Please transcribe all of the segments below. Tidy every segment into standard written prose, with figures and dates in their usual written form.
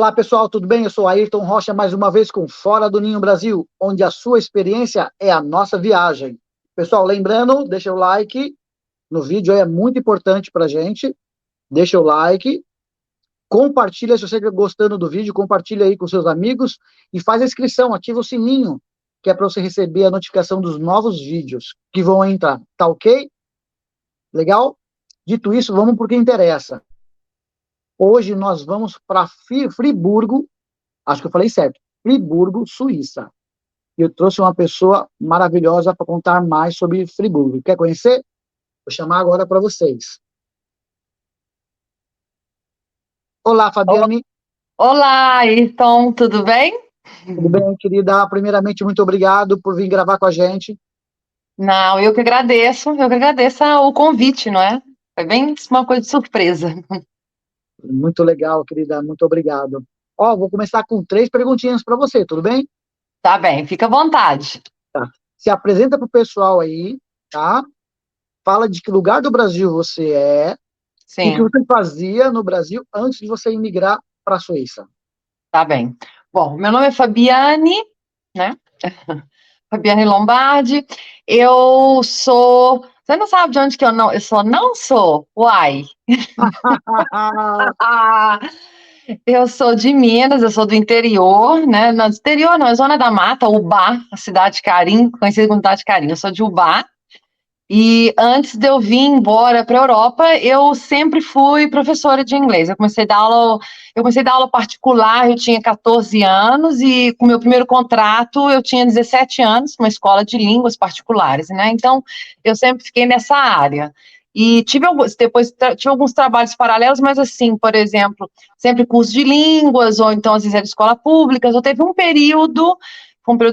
Olá, pessoal, tudo bem? Eu sou Ayrton Rocha, mais uma vez com Fora do Ninho Brasil, onde a sua experiência é a nossa viagem. Pessoal, lembrando, deixa o like no vídeo, é muito importante pra gente. Deixa o like, compartilha se você está gostando do vídeo, compartilha aí com seus amigos e faz a inscrição, ativa o sininho, que é para você receber a notificação dos novos vídeos que vão entrar. Tá ok? Legal? Dito isso, vamos para o que interessa. Hoje nós vamos para Friburgo, acho que eu falei certo, Friburgo, Suíça. E eu trouxe uma pessoa maravilhosa para contar mais sobre Friburgo. Quer conhecer? Vou chamar agora para vocês. Olá, Fabiane. Olá, Ayrton, tudo bem? Tudo bem, querida? Primeiramente, muito obrigado por vir gravar com a gente. Não, eu que agradeço o convite, não é? Foi bem uma coisa de surpresa. Muito legal, querida, muito obrigado. Ó, vou começar com 3 perguntinhas para você, tudo bem? Tá bem, fica à vontade. Tá. Se apresenta para o pessoal aí, tá? Fala de que lugar do Brasil você é, e o que Sim, você fazia no Brasil antes de você emigrar para a Suíça. tá bem. Bom, meu nome é Fabiane, né? Fabiane Lombardi. Eu sou. Você não sabe de onde que eu sou? Não sou. Uai. Eu sou de Minas, eu sou do interior, né? Não, do interior não, é Zona da Mata, Ubá, a cidade de Carim, conhecida como cidade de Carim. Eu sou de Ubá. E antes de eu vir embora para a Europa, eu sempre fui professora de inglês. Eu comecei a dar aula particular, eu tinha 14 anos, e com o meu primeiro contrato eu tinha 17 anos, uma escola de línguas particulares, né? Então, eu sempre fiquei nessa área. E tive alguns trabalhos paralelos, mas assim, por exemplo, sempre curso de línguas, ou então às vezes era escola pública. Eu teve foi um período,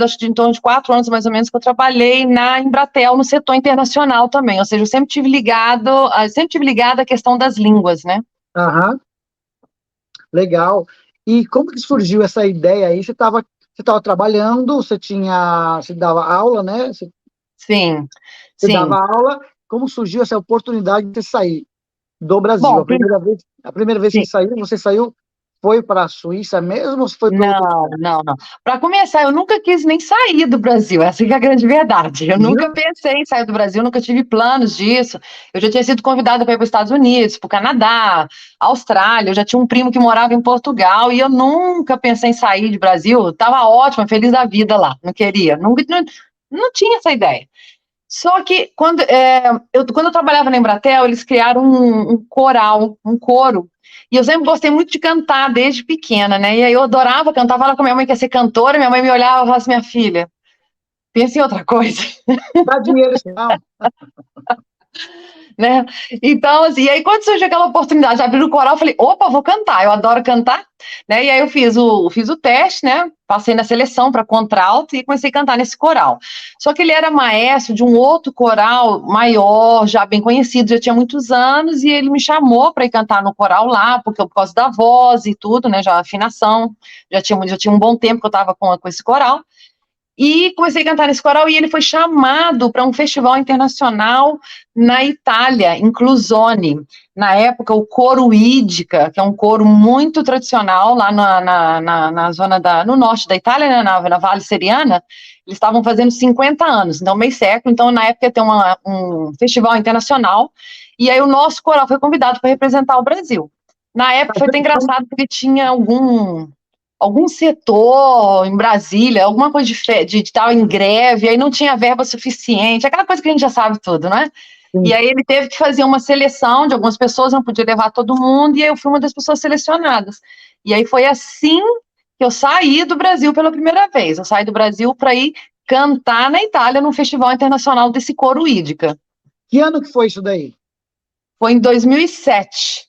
acho que de em torno de 4 anos, mais ou menos, que eu trabalhei na Embratel, no setor internacional também. Ou seja, eu sempre tive ligado à questão das línguas, né? Aham, legal. E como que surgiu essa ideia aí? Você estava trabalhando, você dava aula, né? Sim, Você dava sim. aula. Como surgiu essa oportunidade de você sair do Brasil? Bom, A primeira vez que sim. você saiu, foi para a Suíça mesmo ou foi para outro Não, lugar? não, não. Para começar, eu nunca quis nem sair do Brasil, essa que é a grande verdade. Eu nunca Jura? pensei em sair do Brasil, nunca tive planos disso. Eu já tinha sido convidada para ir para os Estados Unidos, para o Canadá, Austrália, eu já tinha um primo que morava em Portugal e eu nunca pensei em sair do Brasil. Estava ótima, feliz da vida lá, não queria, não tinha essa ideia. Só que quando eu trabalhava na Embratel, eles criaram um coral, um coro. E eu sempre gostei muito de cantar desde pequena, né? E aí eu adorava cantar, falava com minha mãe que ia ser cantora, minha mãe me olhava e falava assim, minha filha, pensa em outra coisa. Dá dinheiro, não. Né? Então, assim, e aí quando surgiu aquela oportunidade de abrir o coral, eu falei, opa, vou cantar, eu adoro cantar, né? E aí eu fiz o teste, né? Passei na seleção para contralto e comecei a cantar nesse coral. Só que ele era maestro de um outro coral maior, já bem conhecido, já tinha muitos anos, e ele me chamou para ir cantar no coral lá, porque por causa da voz e tudo, né? Já afinação, já tinha um bom tempo que eu estava com esse coral. E comecei a cantar nesse coral e ele foi chamado para um festival internacional na Itália, em Clusone. Na época, o coro Ídica, que é um coro muito tradicional lá na zona no norte da Itália, né, na Valle Seriana, eles estavam fazendo 50 anos, então meio século. Então, na época, ia ter um festival internacional e aí o nosso coral foi convidado para representar o Brasil. Na época foi até engraçado porque tinha algum setor em Brasília, alguma coisa de estar em greve, aí não tinha verba suficiente, aquela coisa que a gente já sabe tudo, né? E Sim. aí ele teve que fazer uma seleção de algumas pessoas, não podia levar todo mundo, e aí eu fui uma das pessoas selecionadas. E aí foi assim que eu saí do Brasil pela primeira vez. Eu saí do Brasil para ir cantar na Itália num festival internacional desse coro Ídica. Que ano que foi isso daí? Foi em 2007.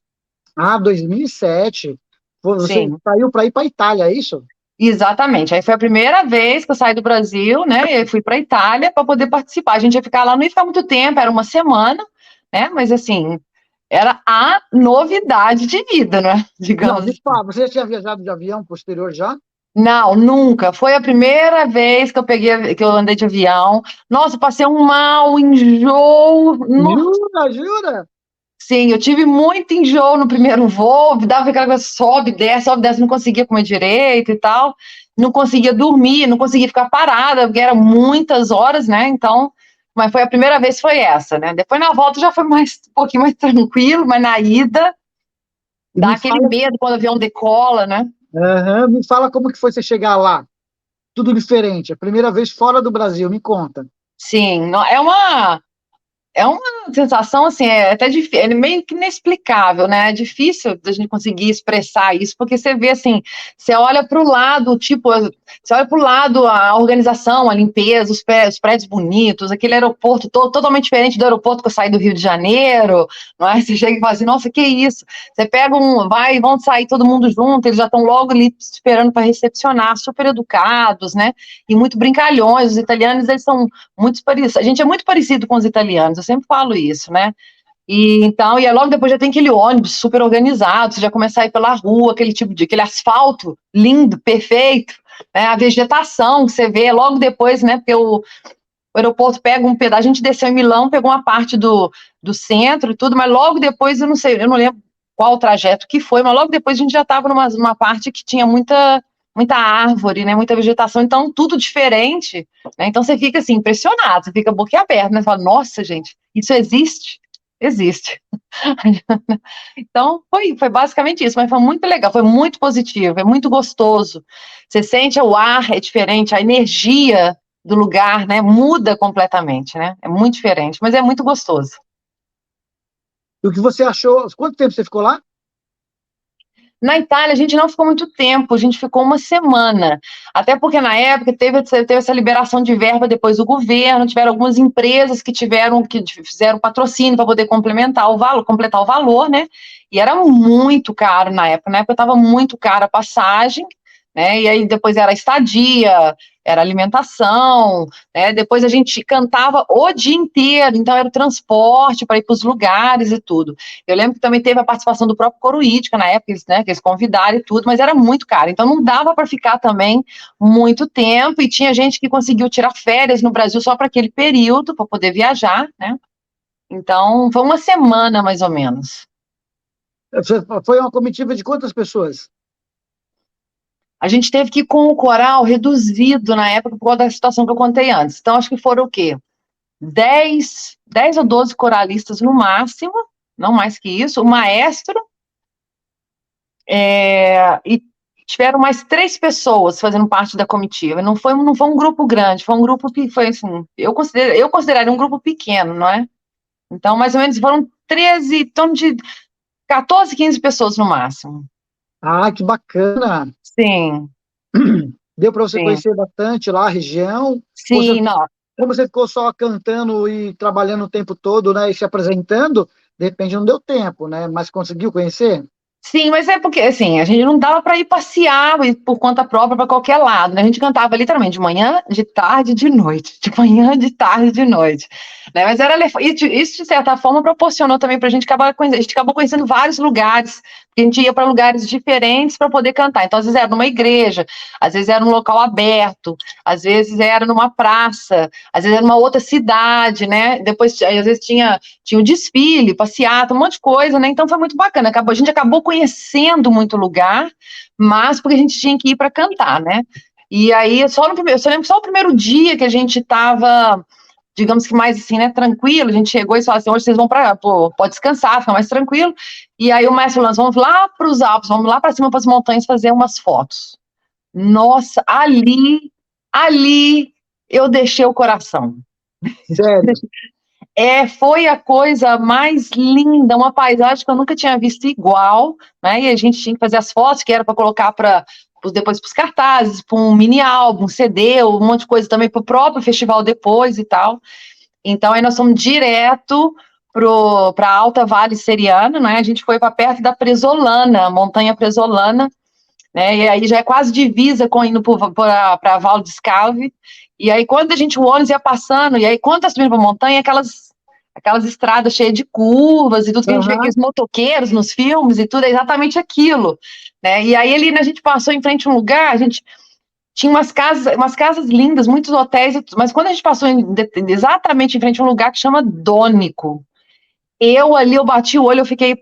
Ah, 2007. Você Sim. saiu para ir para a Itália, é isso? Exatamente. Aí foi a primeira vez que eu saí do Brasil, né? E eu fui para a Itália para poder participar. A gente ia ficar lá, não ia ficar muito tempo, era uma semana, né? Mas assim, era a novidade de vida, né? Não, Digamos de assim. fato, você já tinha viajado de avião posterior já? Não, nunca. Foi a primeira vez que eu andei de avião. Nossa, passei um mal, enjoo. Nossa, Jura, jura? Sim, eu tive muito enjoo no primeiro voo, dava aquela coisa, sobe, desce, não conseguia comer direito e tal, não conseguia dormir, não conseguia ficar parada, porque eram muitas horas, né? Então, mas foi a primeira vez foi essa, né? Depois na volta já foi um pouquinho mais tranquilo, mas na ida E dá me aquele fala, medo quando o avião decola, né? me fala como que foi você chegar lá. Tudo diferente, a primeira vez fora do Brasil, me conta. Sim, é uma sensação, assim, é até difícil, é meio que inexplicável, né? É difícil da gente conseguir expressar isso, porque você vê assim, você olha para o lado, tipo, você olha para o lado a organização, a limpeza, os prédios bonitos, aquele aeroporto todo, totalmente diferente do aeroporto que eu saí do Rio de Janeiro, não é? Você chega e fala assim, nossa, que isso? Você pega vão sair todo mundo junto, eles já estão logo ali esperando para recepcionar, super educados, né? E muito brincalhões, os italianos, eles são muito parecidos, a gente é muito parecido com os italianos, eu sempre falo isso, né? E então, e aí logo depois já tem aquele ônibus super organizado, você já começa a ir pela rua, aquele asfalto lindo, perfeito, né? A vegetação que você vê logo depois, né? Porque o aeroporto pega um pedaço, a gente desceu em Milão, pegou uma parte do centro e tudo, mas logo depois, eu não lembro qual o trajeto que foi, mas logo depois a gente já estava numa parte que tinha muita árvore, né, muita vegetação, então tudo diferente, né, então você fica assim, impressionado, você fica boquiaberto, né, você fala, nossa, gente, isso existe? Existe. Então, foi basicamente isso, mas foi muito legal, foi muito positivo, é muito gostoso. Você sente o ar, é diferente, a energia do lugar, né, muda completamente, né? É muito diferente, mas é muito gostoso. E o que você achou? Quanto tempo você ficou lá? Na Itália, a gente não ficou muito tempo, a gente ficou uma semana. Até porque na época teve essa liberação de verba depois do governo, tiveram algumas empresas que fizeram patrocínio para poder completar o valor, né? E era muito caro na época. Na época estava muito cara a passagem, né? E aí depois era estadia, era alimentação, né? Depois a gente cantava o dia inteiro, então era o transporte para ir para os lugares e tudo. Eu lembro que também teve a participação do próprio Coro Ítica na época, que eles convidaram e tudo, mas era muito caro, então não dava para ficar também muito tempo, e tinha gente que conseguiu tirar férias no Brasil só para aquele período, para poder viajar, né? Então, foi uma semana mais ou menos. Foi uma comitiva de quantas pessoas? A gente teve que ir com o coral reduzido na época por causa da situação que eu contei antes. Então, acho que foram o quê? 10 ou 12 coralistas no máximo, não mais que isso, o maestro, e tiveram mais 3 pessoas fazendo parte da comitiva. Não foi um grupo grande, foi um grupo que foi assim, eu consideraria um grupo pequeno, não é? Então, mais ou menos foram 13, em torno de 14, 15 pessoas no máximo. Ah, que bacana! Sim, Deu para você sim. conhecer bastante lá a região? Ou você, Sim, não. como você ficou só cantando e trabalhando o tempo todo, né, e se apresentando, de repente não deu tempo, né? Mas conseguiu conhecer? Sim, mas é porque, assim, a gente não dava para ir passear por conta própria para qualquer lado, né? A gente cantava literalmente de manhã, de tarde, de noite, de manhã, de tarde, de noite, né? Mas isso, de certa forma, proporcionou também para a gente a gente acabou conhecendo vários lugares, porque a gente ia para lugares diferentes para poder cantar. Então, às vezes era numa igreja, às vezes era num local aberto, às vezes era numa praça, às vezes era numa outra cidade, né? Depois, às vezes tinha um desfile, passeata, um monte de coisa, né? Então foi muito bacana. A gente acabou conhecendo muito lugar, mas porque a gente tinha que ir para cantar, né? E aí, eu só lembro só o primeiro dia que a gente estava, digamos que mais assim, né, tranquilo, a gente chegou e falou assim, hoje vocês vão pode descansar, fica mais tranquilo. E aí o mestre falou, nós vamos lá para os Alpes, vamos lá para cima para as montanhas fazer umas fotos. Nossa, ali eu deixei o coração. Sério? Foi a coisa mais linda, uma paisagem que eu nunca tinha visto igual, né? E a gente tinha que fazer as fotos, que era para colocar depois para os cartazes, para um mini álbum, CD, um monte de coisa também para o próprio festival depois e tal. Então aí nós fomos direto para a Alta Vale Seriana, né? A gente foi para perto da Presolana, Montanha Presolana, né? E aí já é quase divisa com indo para Val di Scalvi. E aí quando o ônibus ia passando, e aí quando tá subindo para a montanha, aquelas estradas cheias de curvas e tudo que a gente vê Aham. aqueles motoqueiros nos filmes e tudo, é exatamente aquilo, né? E aí ali, né, a gente passou em frente a um lugar, a gente tinha umas casas lindas, muitos hotéis, mas quando a gente passou exatamente em frente a um lugar que chama Dônico, eu bati o olho, eu fiquei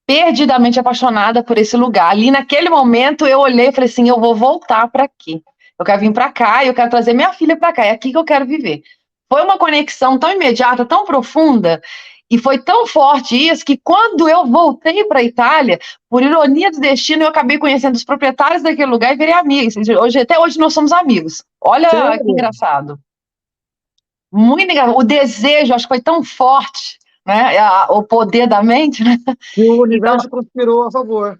perdidamente apaixonada por esse lugar. Ali naquele momento eu olhei e falei assim, eu vou voltar para aqui. Eu quero vir para cá, eu quero trazer minha filha para cá, é aqui que eu quero viver. Foi uma conexão tão imediata, tão profunda, e foi tão forte isso que quando eu voltei para a Itália, por ironia do destino, eu acabei conhecendo os proprietários daquele lugar e virei amiga. Até hoje nós somos amigos. Olha que Sério? engraçado. Muito engraçado. O desejo, acho que foi tão forte, né? O poder da mente, né? Que o Então, universo conspirou a favor.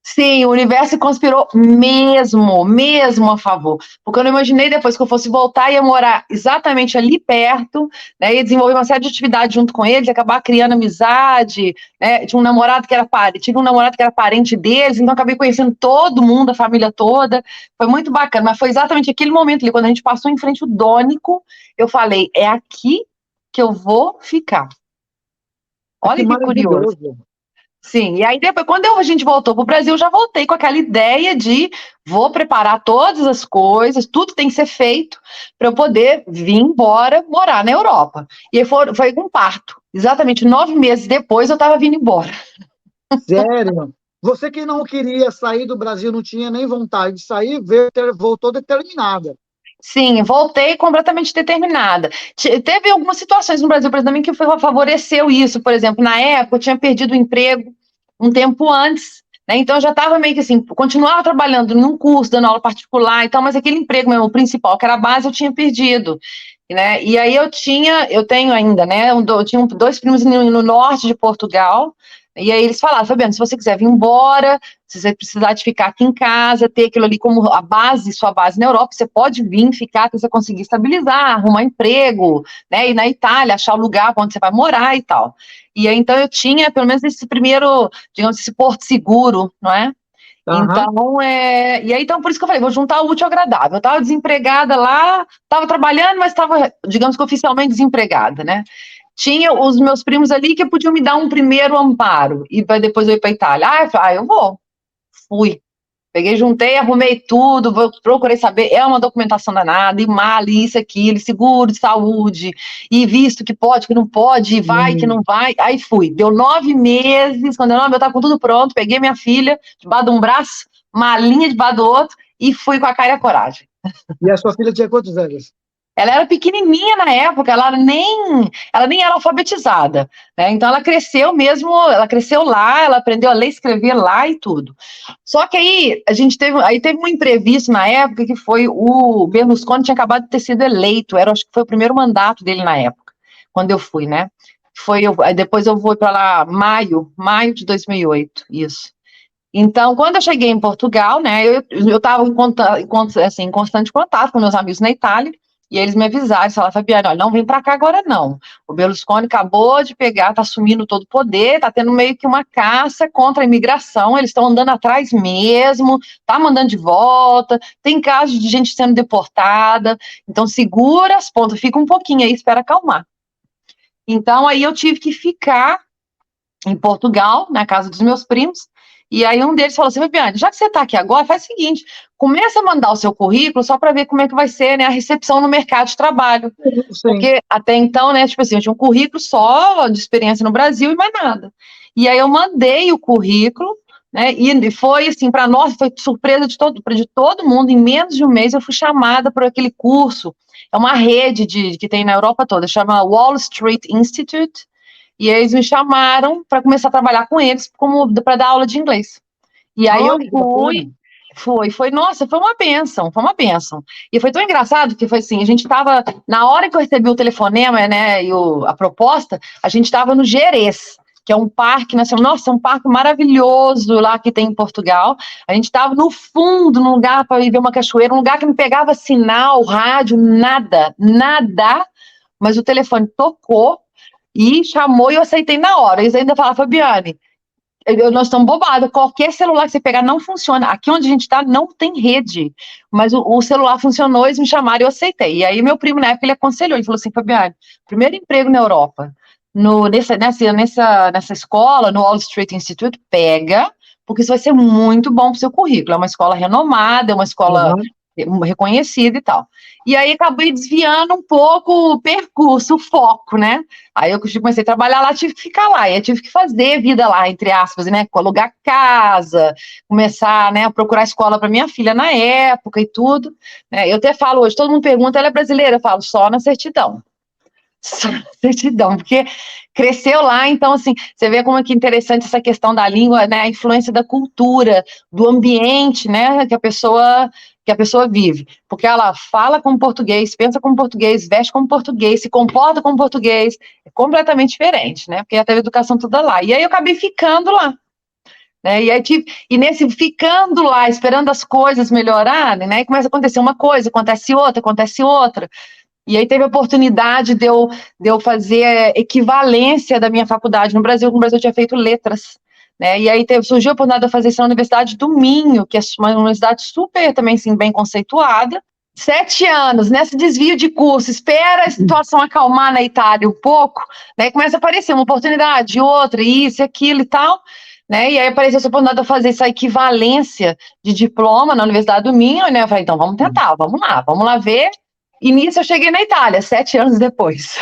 sim, o universo conspirou mesmo a favor. Porque eu não imaginei depois que eu fosse voltar e ia morar exatamente ali perto, né? E desenvolver uma série de atividades junto com eles, acabar criando amizade, né? Tinha um namorado que era parente, tive um namorado que era parente deles, então acabei conhecendo todo mundo, a família toda. Foi muito bacana, mas foi exatamente aquele momento ali, quando a gente passou em frente ao Dônico, eu falei, é aqui que eu vou ficar. Que Olha que curioso. maravilhoso. Sim, e aí depois, quando a gente voltou para o Brasil, eu já voltei com aquela ideia de vou preparar todas as coisas, tudo tem que ser feito para eu poder vir embora morar na Europa. E aí foi um parto. Exatamente 9 meses depois eu estava vindo embora. Sério. Você que não queria sair do Brasil, não tinha nem vontade de sair, voltou determinada. Sim, voltei completamente determinada. Teve algumas situações no Brasil, por exemplo, que favoreceu isso. Por exemplo, na época eu tinha perdido o emprego um tempo antes, né? Então eu já estava meio que assim, continuava trabalhando num curso, dando aula particular e tal, mas aquele emprego mesmo, o principal, que era a base, eu tinha perdido, né? E aí eu tenho ainda, né? Eu tinha dois primos no norte de Portugal, e aí eles falaram, Fabiano, se você quiser vir embora, se você precisar de ficar aqui em casa, ter aquilo ali como a base, sua base na Europa, você pode vir ficar até você conseguir estabilizar, arrumar emprego, né? E na Itália, achar o lugar onde você vai morar e tal. E aí, então, eu tinha, pelo menos, esse primeiro, digamos, esse porto seguro, não é? Aham. Então, e aí, então, por isso que eu falei, vou juntar o útil ao agradável. Eu estava desempregada lá, estava trabalhando, mas estava, digamos que oficialmente desempregada, né? Tinha os meus primos ali que podiam me dar um primeiro amparo, e depois eu ir para a Itália. Eu vou. Fui. Peguei, juntei, arrumei tudo, procurei saber, é uma documentação danada, e mala, e isso, aquilo, seguro de saúde, e visto que pode, que não pode, e vai, que não vai. Aí fui. Deu 9 meses, quando eu estava com tudo pronto, peguei minha filha, debaixo de um braço, malinha debaixo do outro, e fui com a cara e a coragem. E a sua filha tinha quantos anos? Ela era pequenininha na época, ela nem era alfabetizada, né? Então ela cresceu mesmo, ela cresceu lá, ela aprendeu a ler e escrever lá e tudo. Só que aí teve um imprevisto na época que foi o Berlusconi tinha acabado de ter sido eleito, acho que foi o primeiro mandato dele na época, quando eu fui, né? Aí depois eu fui para lá maio de 2008, isso. Então, quando eu cheguei em Portugal, né, eu estava em constante contato com meus amigos na Itália, e eles me avisaram, falaram, Fabiana, olha, não vem para cá agora não. O Berlusconi acabou de pegar, está assumindo todo o poder, está tendo meio que uma caça contra a imigração, eles estão andando atrás mesmo, tá mandando de volta, tem casos de gente sendo deportada, então segura as pontas, fica um pouquinho aí, espera acalmar. Então, aí eu tive que ficar em Portugal, na casa dos meus primos, e aí um deles falou assim, Fabiane, já que você está aqui agora, faz o seguinte, começa a mandar o seu currículo só para ver como é que vai ser, né, a recepção no mercado de trabalho, Sim. porque até então, né, tipo assim, eu tinha um currículo só de experiência no Brasil e mais nada. E aí eu mandei o currículo, né, e foi assim, para nós, foi surpresa de todo mundo, em menos de um mês eu fui chamada por aquele curso, é uma rede que tem na Europa toda, chama Wall Street Institute, e eles me chamaram para começar a trabalhar com eles para dar aula de inglês. E aí eu Olha que bacana. nossa, foi uma bênção, foi uma bênção. E foi tão engraçado que foi assim, a gente estava, na hora que eu recebi o telefonema, né, e a proposta, a gente estava no Gerês, que é um parque nacional, nossa, é um parque maravilhoso lá que tem em Portugal. A gente estava no fundo, num lugar para ir ver uma cachoeira, um lugar que não pegava sinal, rádio, nada, nada, mas o telefone tocou, e chamou e eu aceitei na hora. Eles ainda falaram, Fabiane, nós estamos bobados, qualquer celular que você pegar não funciona. Aqui onde a gente está não tem rede, mas o celular funcionou, eles me chamaram e eu aceitei. E aí meu primo na época ele aconselhou, ele falou assim, Fabiane, primeiro emprego na Europa, nessa escola, no Wall Street Institute, pega, porque isso vai ser muito bom para o seu currículo. É uma escola renomada, é uma escola Aham. reconhecida e tal. E aí acabei desviando um pouco o percurso, o foco, né? Aí eu comecei a trabalhar lá, tive que ficar lá, e eu tive que fazer vida lá, entre aspas, né? Alugar casa, começar, né, a procurar escola para minha filha na época e tudo. Né? Eu até falo hoje, todo mundo pergunta, ela é brasileira? Eu falo, só na certidão. Só na certidão, porque cresceu lá, então, assim, você vê como é que interessante essa questão da língua, né, a influência da cultura, do ambiente, né, que a pessoa vive, porque ela fala como português, pensa como português, veste como português, se comporta como português, é completamente diferente, né, porque ela teve educação toda lá, e aí eu acabei ficando lá, né, e nesse ficando lá, esperando as coisas melhorarem, né, começa a acontecer uma coisa, acontece outra, e aí teve a oportunidade de eu fazer equivalência da minha faculdade no Brasil, no Brasil eu tinha feito letras, né? E aí surgiu a oportunidade de eu fazer isso na Universidade do Minho, que é uma universidade super também assim, bem conceituada. 7 anos nesse desvio de curso, espera a situação acalmar na Itália um pouco, né? Começa a aparecer uma oportunidade, outra, isso, aquilo e tal. Né? E aí apareceu essa oportunidade de eu fazer essa equivalência de diploma na Universidade do Minho, né? Eu falei, então vamos tentar, vamos lá ver. E nisso eu cheguei na Itália, 7 anos depois.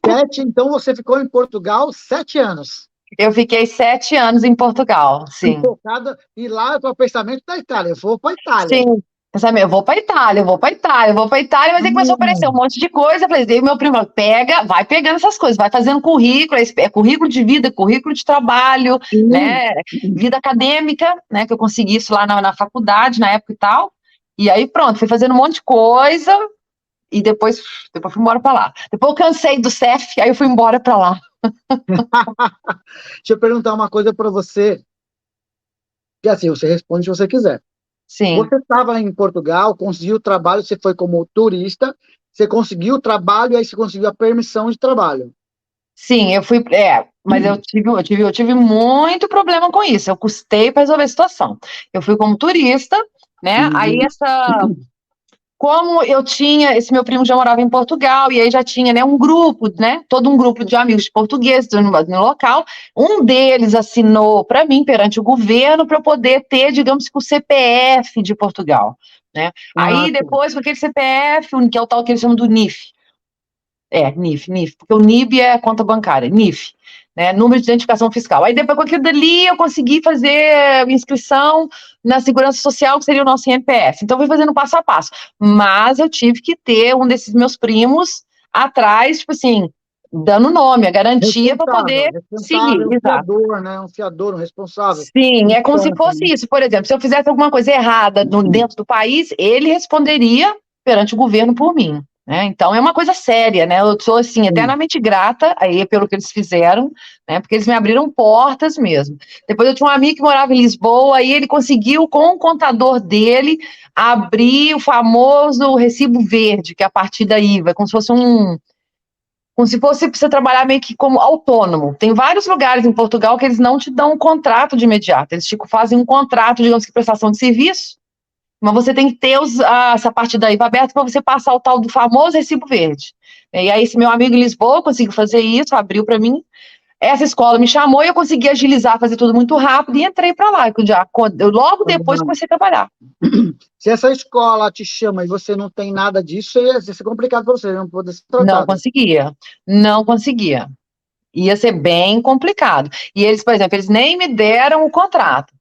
7, então você ficou em Portugal 7 anos. Eu fiquei 7 anos em Portugal, sim. Focada, e lá o pensamento da Itália, eu vou para a Itália. Sim, eu vou para Itália, mas aí começou a aparecer um monte de coisa, eu falei, daí meu primo, vai pegando essas coisas, vai fazendo currículo, é currículo de vida, currículo de trabalho, né, vida acadêmica, né, que eu consegui isso lá na faculdade, na época e tal, e aí pronto, fui fazendo um monte de coisa, e depois fui embora para lá. Depois eu cansei do CEF, aí eu fui embora para lá. Deixa eu perguntar uma coisa para você, que assim, você responde se você quiser. Sim. Você estava em Portugal, conseguiu o trabalho, você foi como turista, você conseguiu o trabalho, aí você conseguiu a permissão de trabalho. Sim, eu fui, mas eu tive muito problema com isso. Eu custei para resolver a situação. Eu fui como turista, né? Aí como eu tinha, esse meu primo já morava em Portugal, e aí já tinha, né, um grupo, né, todo um grupo de amigos portugueses no local, um deles assinou para mim, perante o governo, para eu poder ter, digamos que o CPF de Portugal, né, aí depois, com aquele CPF, que é o tal que eles chamam do NIF, NIF, porque o NIB é conta bancária, NIF, né, número de identificação fiscal. Aí depois com aquilo dali eu consegui fazer inscrição na Segurança Social, que seria o nosso INPS. Então eu fui fazendo passo a passo. Mas eu tive que ter um desses meus primos atrás, tipo assim, dando nome, a garantia para poder seguir. Um fiador, né? Um fiador, um responsável. Sim, é como se fosse isso. Por exemplo, se eu fizesse alguma coisa errada dentro do país, ele responderia perante o governo por mim. Né? Então é uma coisa séria, né? Eu sou assim eternamente grata aí pelo que eles fizeram, né? Porque eles me abriram portas mesmo. Depois eu tinha um amigo que morava em Lisboa e ele conseguiu com o contador dele abrir o famoso recibo verde, que é a partir da IVA, como se fosse você trabalhar meio que como autônomo. Tem vários lugares em Portugal que eles não te dão um contrato de imediato, eles fazem um contrato, digamos que prestação de serviço, mas você tem que ter essa parte da IVA aberta para você passar o tal do famoso recibo verde. E aí esse meu amigo em Lisboa conseguiu fazer isso, abriu para mim, essa escola me chamou e eu consegui agilizar, fazer tudo muito rápido e entrei para lá. Eu logo depois comecei a trabalhar. Se essa escola te chama e você não tem nada disso, ia ser complicado para você, não poder ser tratado. Não conseguia. Ia ser bem complicado. E eles, por exemplo, eles nem me deram o contrato.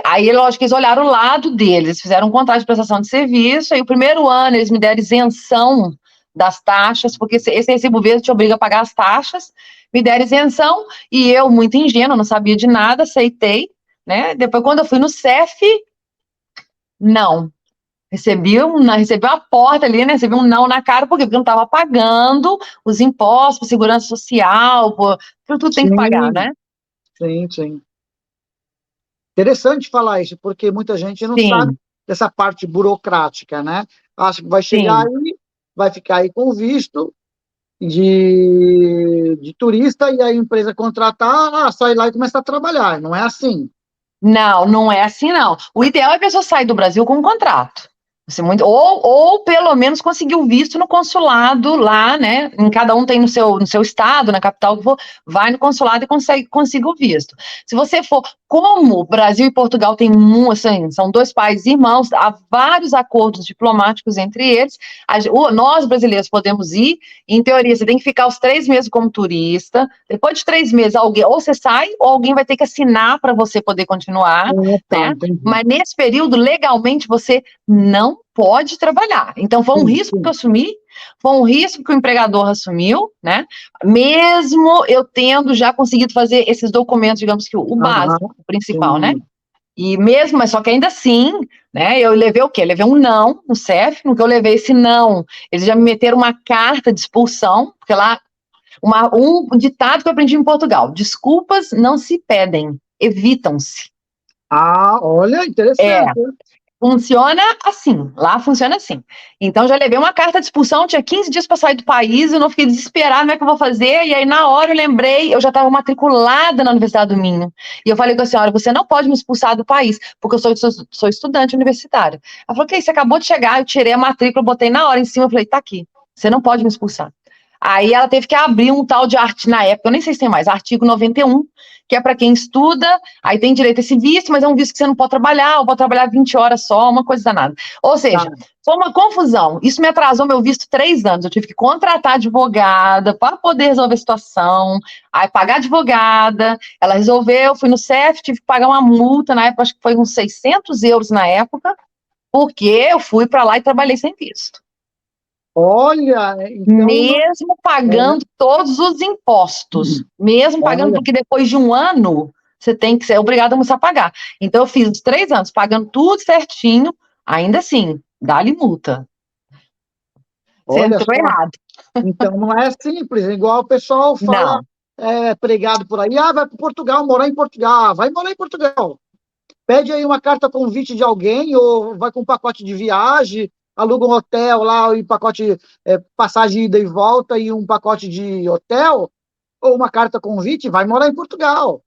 Aí lógico que eles olharam o lado deles, eles fizeram um contrato de prestação de serviço, aí o primeiro ano eles me deram isenção das taxas, porque esse recibo verde te obriga a pagar as taxas, me deram isenção, e eu, muito ingênua, não sabia de nada, aceitei, né? Depois, quando eu fui no CEF, não. Recebi uma porta ali, né? Recebi um não na cara, por quê? Porque eu não estava pagando os impostos, segurança social, tudo tem que pagar, né? Sim. Interessante falar isso, porque muita gente não sabe dessa parte burocrática, né? Acha que vai chegar aí, vai ficar aí com visto de turista, e aí a empresa contratar, sai lá e começa a trabalhar. Não é assim. Não é assim, não. O ideal é a pessoa sair do Brasil com um contrato. Ou pelo menos conseguiu visto no consulado lá, né? Em cada um tem no seu estado, na capital que for, vai no consulado e consiga o visto. Se você for, como Brasil e Portugal têm assim, são dois países irmãos, há vários acordos diplomáticos entre eles. Nós brasileiros podemos ir, em teoria, você tem que ficar os 3 meses como turista. Depois de 3 meses, ou você sai, ou alguém vai ter que assinar para você poder continuar, né? Mas nesse período, legalmente, você não pode trabalhar. Então, foi um risco que eu assumi, foi um risco que o empregador assumiu, né? Mesmo eu tendo já conseguido fazer esses documentos, digamos que o básico, o principal, né? E mesmo, mas só que ainda assim, né? Eu levei o quê? Levei um não no CEF, no que eu levei esse não, eles já me meteram uma carta de expulsão, porque lá, um ditado que eu aprendi em Portugal: desculpas não se pedem, evitam-se. Olha, interessante. Funciona assim, lá funciona assim. Então, já levei uma carta de expulsão, tinha 15 dias para sair do país, eu não fiquei desesperada, como é que eu vou fazer? E aí, na hora, eu lembrei, eu já estava matriculada na Universidade do Minho. E eu falei com a senhora: você não pode me expulsar do país, porque eu sou estudante universitária. Ela falou: ok, você acabou de chegar, eu tirei a matrícula, botei na hora em cima, eu falei: tá aqui, você não pode me expulsar. Aí ela teve que abrir um tal de na época, eu nem sei se tem mais, artigo 91, que é para quem estuda, aí tem direito a esse visto, mas é um visto que você não pode trabalhar, ou pode trabalhar 20 horas só, uma coisa danada. Ou seja, foi uma confusão. Isso me atrasou meu visto 3 anos. Eu tive que contratar advogada para poder resolver a situação, aí pagar advogada, ela resolveu, fui no CEF, tive que pagar uma multa, na época acho que foi uns 600 euros na época, porque eu fui para lá e trabalhei sem visto. Olha, então... Mesmo pagando todos os impostos, mesmo pagando, porque depois de um ano, você tem que ser obrigado a começar a pagar. Então, eu fiz os 3 anos, pagando tudo certinho, ainda assim, dá-lhe multa. Você entrou errado. Então, não é simples, igual o pessoal fala, pregado por aí: vai para Portugal, morar em Portugal. Vai morar em Portugal. Pede aí uma carta convite de alguém, ou vai com um pacote de viagem, aluga um hotel lá, e pacote, passagem ida e volta, e um pacote de hotel, ou uma carta convite, vai morar em Portugal.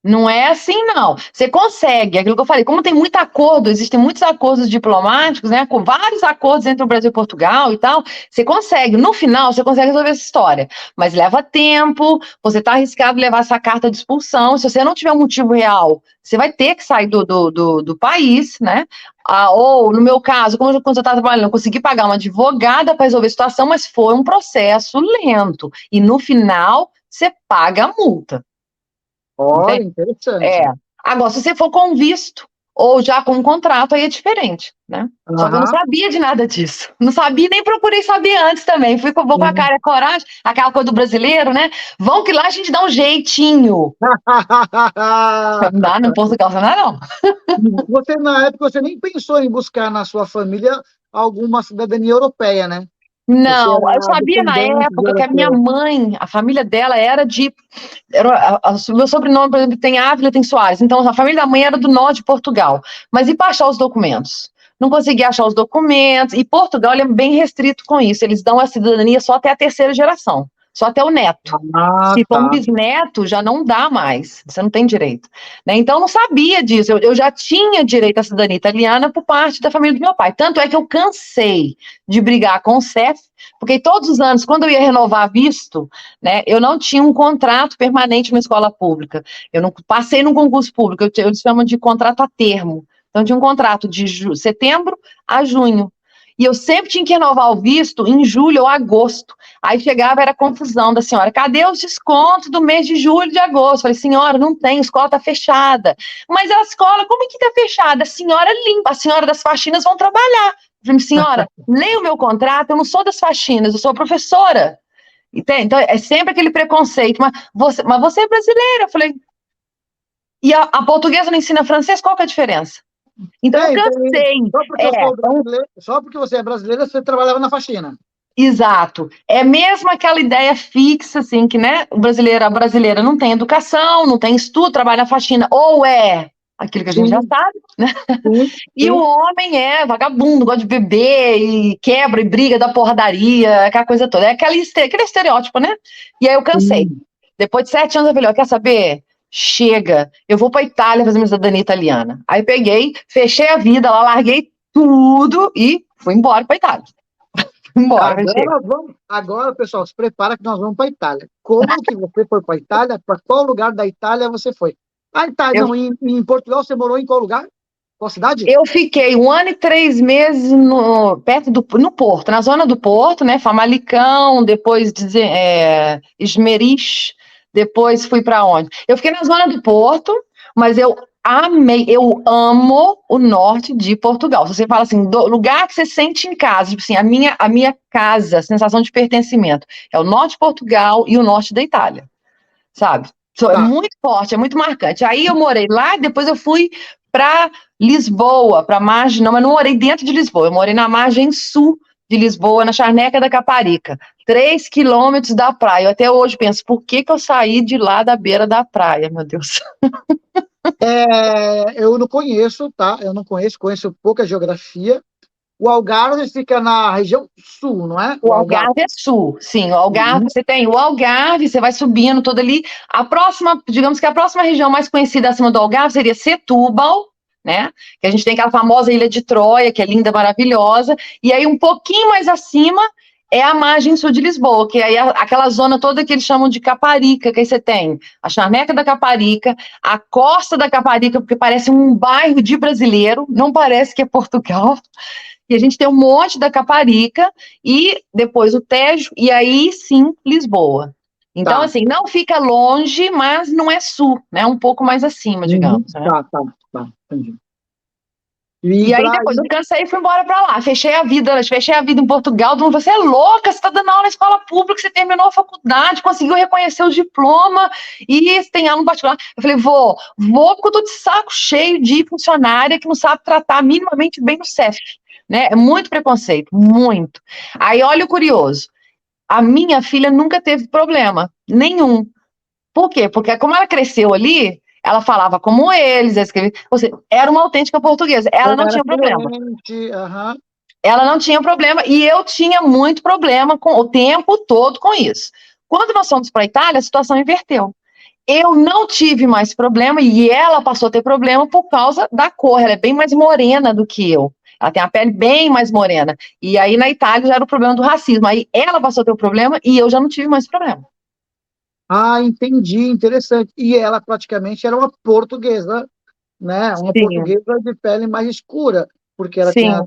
Não é assim, não. Você consegue, aquilo que eu falei, como tem muito acordo, existem muitos acordos diplomáticos, né, com vários acordos entre o Brasil e Portugal e tal, você consegue, no final, você consegue resolver essa história. Mas leva tempo, você está arriscado levar essa carta de expulsão, se você não tiver um motivo real, você vai ter que sair do país, né? Ou, no meu caso, quando eu estava trabalhando, eu consegui pagar uma advogada para resolver a situação, mas foi um processo lento. E no final, você paga a multa. Olha, interessante. Agora, se você for com visto ou já com um contrato, aí é diferente, né? Só que eu não sabia de nada disso. Não sabia, nem procurei saber antes também. Vou com a cara e a coragem, aquela coisa do brasileiro, né? Vão que lá a gente dá um jeitinho. Não dá, no Portugal não dá, não. Você, na época, você nem pensou em buscar na sua família alguma cidadania europeia, né? Não, eu sabia na época que a minha mãe, a família dela o meu sobrenome, por exemplo, tem Ávila, tem Soares, então a família da mãe era do norte de Portugal, mas e para achar os documentos? Não conseguia achar os documentos, e Portugal é bem restrito com isso, eles dão a cidadania só até a 3ª geração. Só até o neto. Se for um bisneto, já não dá mais. Você não tem direito. Né? Então, eu não sabia disso. Eu já tinha direito à cidadania italiana por parte da família do meu pai. Tanto é que eu cansei de brigar com o CEF, porque todos os anos, quando eu ia renovar visto, né, eu não tinha um contrato permanente numa escola pública. Eu não passei num concurso público, eles chamam de contrato a termo. Então, eu tinha um contrato de setembro a junho. E eu sempre tinha que renovar o visto em julho ou agosto. Aí chegava, era confusão da senhora: cadê os descontos do mês de julho e de agosto? Falei: senhora, não tem, a escola está fechada. Mas a escola, como é que está fechada? A senhora limpa, a senhora das faxinas vão trabalhar. Falei: senhora, leia o meu contrato, eu não sou das faxinas, eu sou professora. Entende? Então, é sempre aquele preconceito: mas você é brasileira. Eu falei: e a portuguesa não ensina francês, qual que é a diferença? Então, eu cansei. Só porque você é brasileira, você trabalhava na faxina. Exato. É mesmo aquela ideia fixa, assim, que, né, a brasileira não tem educação, não tem estudo, trabalha na faxina, ou é aquilo que a gente já sabe, né? E o homem é vagabundo, gosta de beber, e quebra e briga da porradaria, aquela coisa toda. É aquele estereótipo, né? E aí eu cansei. Depois de 7 anos, eu falei: quer saber? Chega, eu vou para Itália fazer minha cidadania italiana. Aí peguei, fechei a vida lá, larguei tudo e fui embora para Itália. Embora, Agora, pessoal, se prepara que nós vamos para a Itália. Como que você foi para a Itália? Para qual lugar da Itália você foi? Ah, Itália, não, em Portugal você morou em qual lugar? Qual cidade? Eu fiquei 1 ano e 3 meses no Porto, na zona do Porto, né? Famalicão, depois Esmeriz, depois fui para onde? Eu fiquei na zona do Porto, mas eu amei, eu amo o norte de Portugal. Se você fala assim, do lugar que você sente em casa, tipo assim, a minha casa, sensação de pertencimento, é o norte de Portugal e o norte da Itália, sabe? É muito forte, é muito marcante. Aí eu morei lá, depois eu fui para Lisboa, para margem, não, mas não morei dentro de Lisboa, eu morei na margem sul de Lisboa, na Charneca da Caparica, 3 quilômetros da praia. Eu até hoje penso, por que eu saí de lá da beira da praia, meu Deus? Eu não conheço, tá? Eu não conheço pouca geografia. O Algarve fica na região sul, não é? O Algarve é sul, sim. O Algarve, você tem o Algarve, você vai subindo todo ali. A próxima, digamos que a próxima região mais conhecida acima do Algarve seria Setúbal, né? Que a gente tem aquela famosa Ilha de Troia, que é linda, maravilhosa. E aí, um pouquinho mais acima, é a margem sul de Lisboa, que aí aquela zona toda que eles chamam de Caparica, que aí você tem a Charneca da Caparica, a Costa da Caparica, porque parece um bairro de brasileiro, não parece que é Portugal. E a gente tem um monte da Caparica e depois o Tejo, e aí sim Lisboa. Então, assim, não fica longe, mas não é sul, né? Um pouco mais acima, digamos. Né? Entendi. E aí depois eu cansei e fui embora pra lá. Fechei a vida em Portugal. Todo mundo, você é louca, você tá dando aula na escola pública, você terminou a faculdade, conseguiu reconhecer o diploma e você tem aluno particular. Eu falei, vou porque eu tô de saco cheio de funcionária que não sabe tratar minimamente bem no CEF. Né? É muito preconceito, muito. Aí olha o curioso, a minha filha nunca teve problema, nenhum. Por quê? Porque como ela cresceu ali, ela falava como eles, ou seja, era uma autêntica portuguesa, ela não tinha problema. Ela não tinha problema, e eu tinha muito problema com o tempo todo com isso. Quando nós fomos para a Itália, a situação inverteu. Eu não tive mais problema, e ela passou a ter problema por causa da cor, ela é bem mais morena do que eu. Ela tem a pele bem mais morena. E aí, na Itália, já era o problema do racismo. Aí, ela passou a ter o problema e eu já não tive mais problema. Ah, entendi, interessante. E ela praticamente era uma portuguesa, né? Uma portuguesa de pele mais escura, porque ela tinha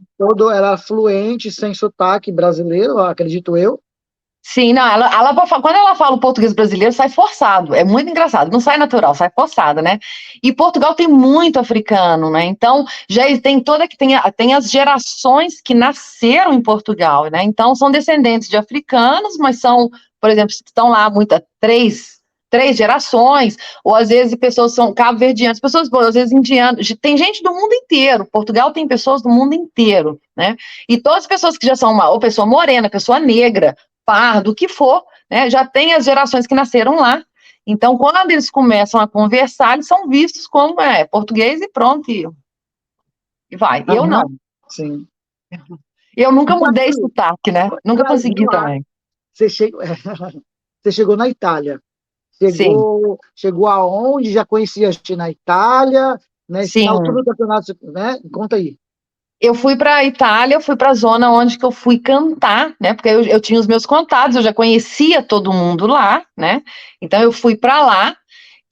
era fluente, sem sotaque brasileiro, acredito eu. Sim, não, quando ela fala o português brasileiro, sai forçado, é muito engraçado, não sai natural, sai forçado, né? E Portugal tem muito africano, né? Então, já tem as gerações que nasceram em Portugal, né? Então, são descendentes de africanos, mas são, por exemplo, estão lá três gerações, ou às vezes pessoas são cabo-verdianas, pessoas, às vezes indianos, tem gente do mundo inteiro, Portugal tem pessoas do mundo inteiro, né? E todas as pessoas que já são ou pessoa morena, pessoa negra, pardo, o que for, né? Já tem as gerações que nasceram lá. Então, quando eles começam a conversar, eles são vistos como português e pronto, e vai. Eu não. Sim. Eu nunca mudei sotaque, né? Nunca consegui também. Você chegou na Itália. Chegou aonde? Já conhecia a gente na Itália? Né? Sim. Na altura do campeonato, né? Conta aí. Eu fui para a Itália, eu fui para a zona onde que eu fui cantar, né? Porque eu tinha os meus contatos, eu já conhecia todo mundo lá, né? Então eu fui para lá.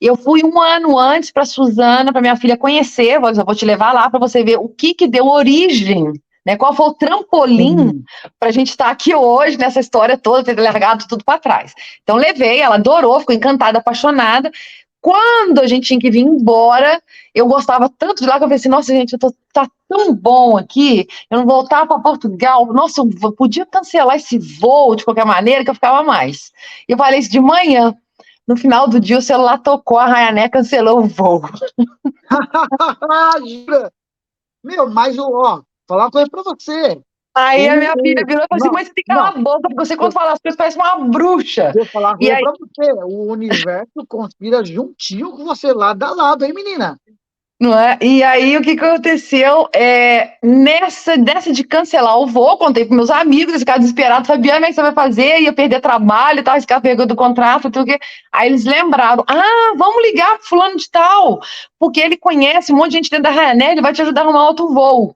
Eu fui 1 ano antes para Suzana, para minha filha conhecer. Eu vou te levar lá para você ver o que deu origem, né? Qual foi o trampolim para a gente estar aqui hoje nessa história toda, ter largado tudo para trás. Então levei, ela adorou, ficou encantada, apaixonada. Quando a gente tinha que vir embora, eu gostava tanto de lá que eu falei assim, nossa, gente, tá tão bom aqui, eu não voltar para Portugal, nossa, eu podia cancelar esse voo de qualquer maneira que eu ficava mais. E eu falei isso de manhã. No final do dia, o celular tocou, a Ryanair cancelou o voo. Jura? Meu, mas, falar uma coisa pra você. Aí a minha filha virou e falou assim, mas você tem que calar a boca, porque você, quando fala as coisas, parece uma bruxa. Vou falar uma coisa pra você, o universo conspira juntinho com você, lado a lado, hein, menina? Não é? E aí, o que aconteceu? Nessa de cancelar o voo, contei para meus amigos, eles ficaram desesperados, Fabiana, como é que você vai fazer? Ia perder trabalho e tal, esse cara pegou do contrato, tudo que. Aí eles lembraram, vamos ligar pro fulano de tal, porque ele conhece um monte de gente dentro da Ryanair, ele vai te ajudar a arrumar outro voo.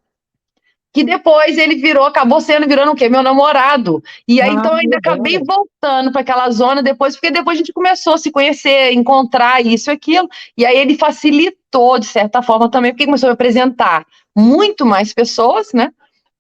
que depois ele acabou virando o quê? Meu namorado. E aí, então, eu ainda acabei voltando para aquela zona depois, porque depois a gente começou a se conhecer, encontrar isso e aquilo, e aí ele facilitou, de certa forma, também, porque começou a me apresentar muito mais pessoas, né?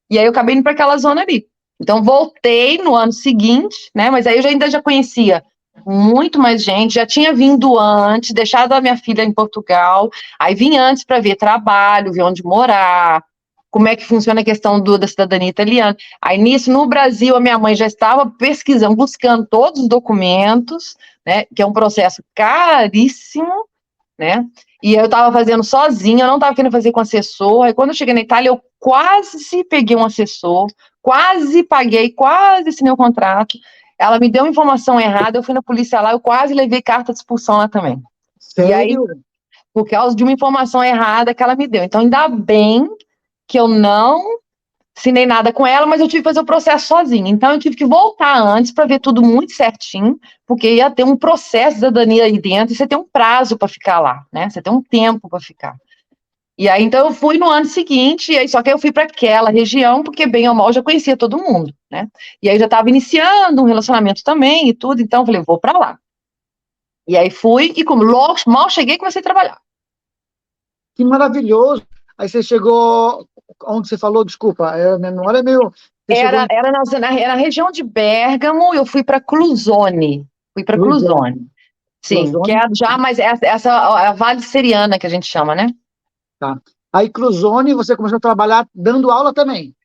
E aí eu acabei indo para aquela zona ali. Então, voltei no ano seguinte, né? Mas aí eu ainda já conhecia muito mais gente, já tinha vindo antes, deixado a minha filha em Portugal, aí vim antes para ver trabalho, ver onde morar, como é que funciona a questão da cidadania italiana. Aí nisso, no Brasil, a minha mãe já estava pesquisando, buscando todos os documentos, né? Que é um processo caríssimo, né? E eu estava fazendo sozinha, eu não estava querendo fazer com assessor. Aí quando eu cheguei na Itália, eu quase peguei um assessor, quase paguei, quase assinei o contrato. Ela me deu informação errada, eu fui na polícia lá, eu quase levei carta de expulsão lá também. Sério? E aí, por causa de uma informação errada que ela me deu. Então, ainda bem que eu não assinei nada com ela, mas eu tive que fazer o processo sozinha. Então, eu tive que voltar antes para ver tudo muito certinho, porque ia ter um processo de cidadania aí dentro e você tem um prazo para ficar lá, né? Você tem um tempo para ficar. E aí, então, eu fui no ano seguinte, e aí, só que eu fui para aquela região, porque bem ou mal eu já conhecia todo mundo, né? E aí já estava iniciando um relacionamento também e tudo, então eu falei, vou para lá. E aí fui, e como logo, mal cheguei, comecei a trabalhar. Que maravilhoso. Aí você chegou, onde você falou, desculpa, a minha memória é meio... Era na região de Bérgamo, eu fui para Clusone. Fui para Cruzone. Clusone. Sim, que Cruzone, é já, mas essa é a Vale Seriana que a gente chama, né? tá. Aí Cruzone, você começou a trabalhar dando aula também.